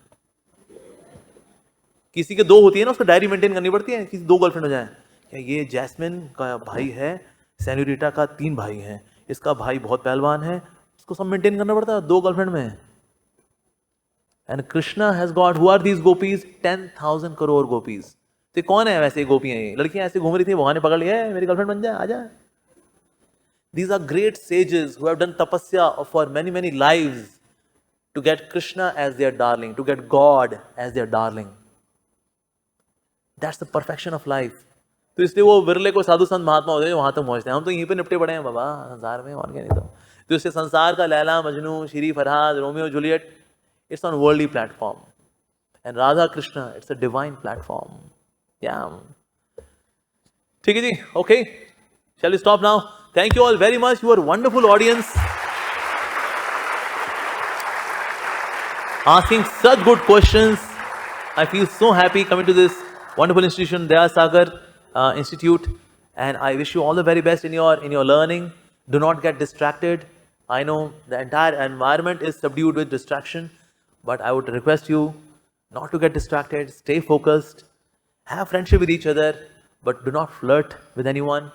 किसी के 2 होती है ना, उसको डायरी मेंटेन करनी पड़ती है, किसी 2 गर्लफ्रेंड हो जाए. क्या ये जैस्मिन का भाई है, सेन्योरिटा का 3 भाई हैं, इसका भाई बहुत पहलवान है, उसको सब मेंटेन करना पड़ता है 2 गर्लफ्रेंड में. And Krishna has got, who are these gopis? 10,000 crore gopis. तो कौन है वैसे गोपियां? ये लड़कियां ऐसे घूम रही थी, भगवान ने पकड़ लिया, मेरी गर्लफ्रेंड बन जा, आजा. These are great sages who have done tapasya for many lives to get Krishna as their darling, to get God as their darling. That's the perfection of life. तो इसलिए वो विरले को साधु संत महात्मा होते हैं वहां तक पहुंचते हैं. हम तो यहीं पे निपटे पड़े हैं बाबा संसार में, और क्या नहीं. तो इससे संसार का Laila, Majnu, Shirin, Farhad, Romeo, Juliet, it's on worldly platform. And Radha Krishna, it's a divine platform. Yeah. ठीक है जी, okay. Shall we stop now? Thank you all very much. You are a wonderful audience. Asking such good questions. I feel so happy coming to this wonderful institution, Daya Sagar Institute. And I wish you all the very best in your learning. Do not get distracted. I know the entire environment is subdued with distraction. But I would request you not to get distracted, stay focused, have friendship with each other, but do not flirt with anyone.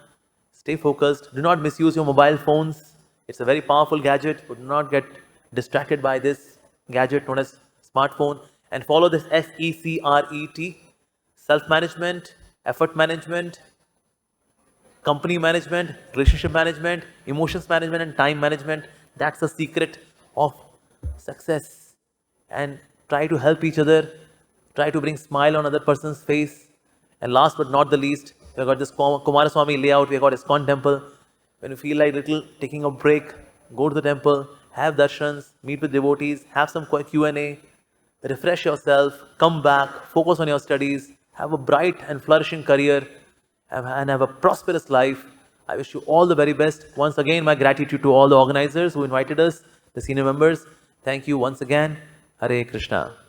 Stay focused, do not misuse your mobile phones. It's a very powerful gadget, but do not get distracted by this gadget known as smartphone, and follow this SECRET: self-management, effort management, company management, relationship management, emotions management, and time management. That's the secret of success. And try to help each other, try to bring smile on other person's face. And last but not the least, we've got this Kumaraswamy layout, we've got ISKCON temple. When you feel like little taking a break, go to the temple, have darshans, meet with devotees, have some Q&A, refresh yourself, come back, focus on your studies, have a bright and flourishing career, and have a prosperous life. I wish you all the very best. Once again, my gratitude to all the organizers who invited us, the senior members. Thank you once again. Hare Krishna.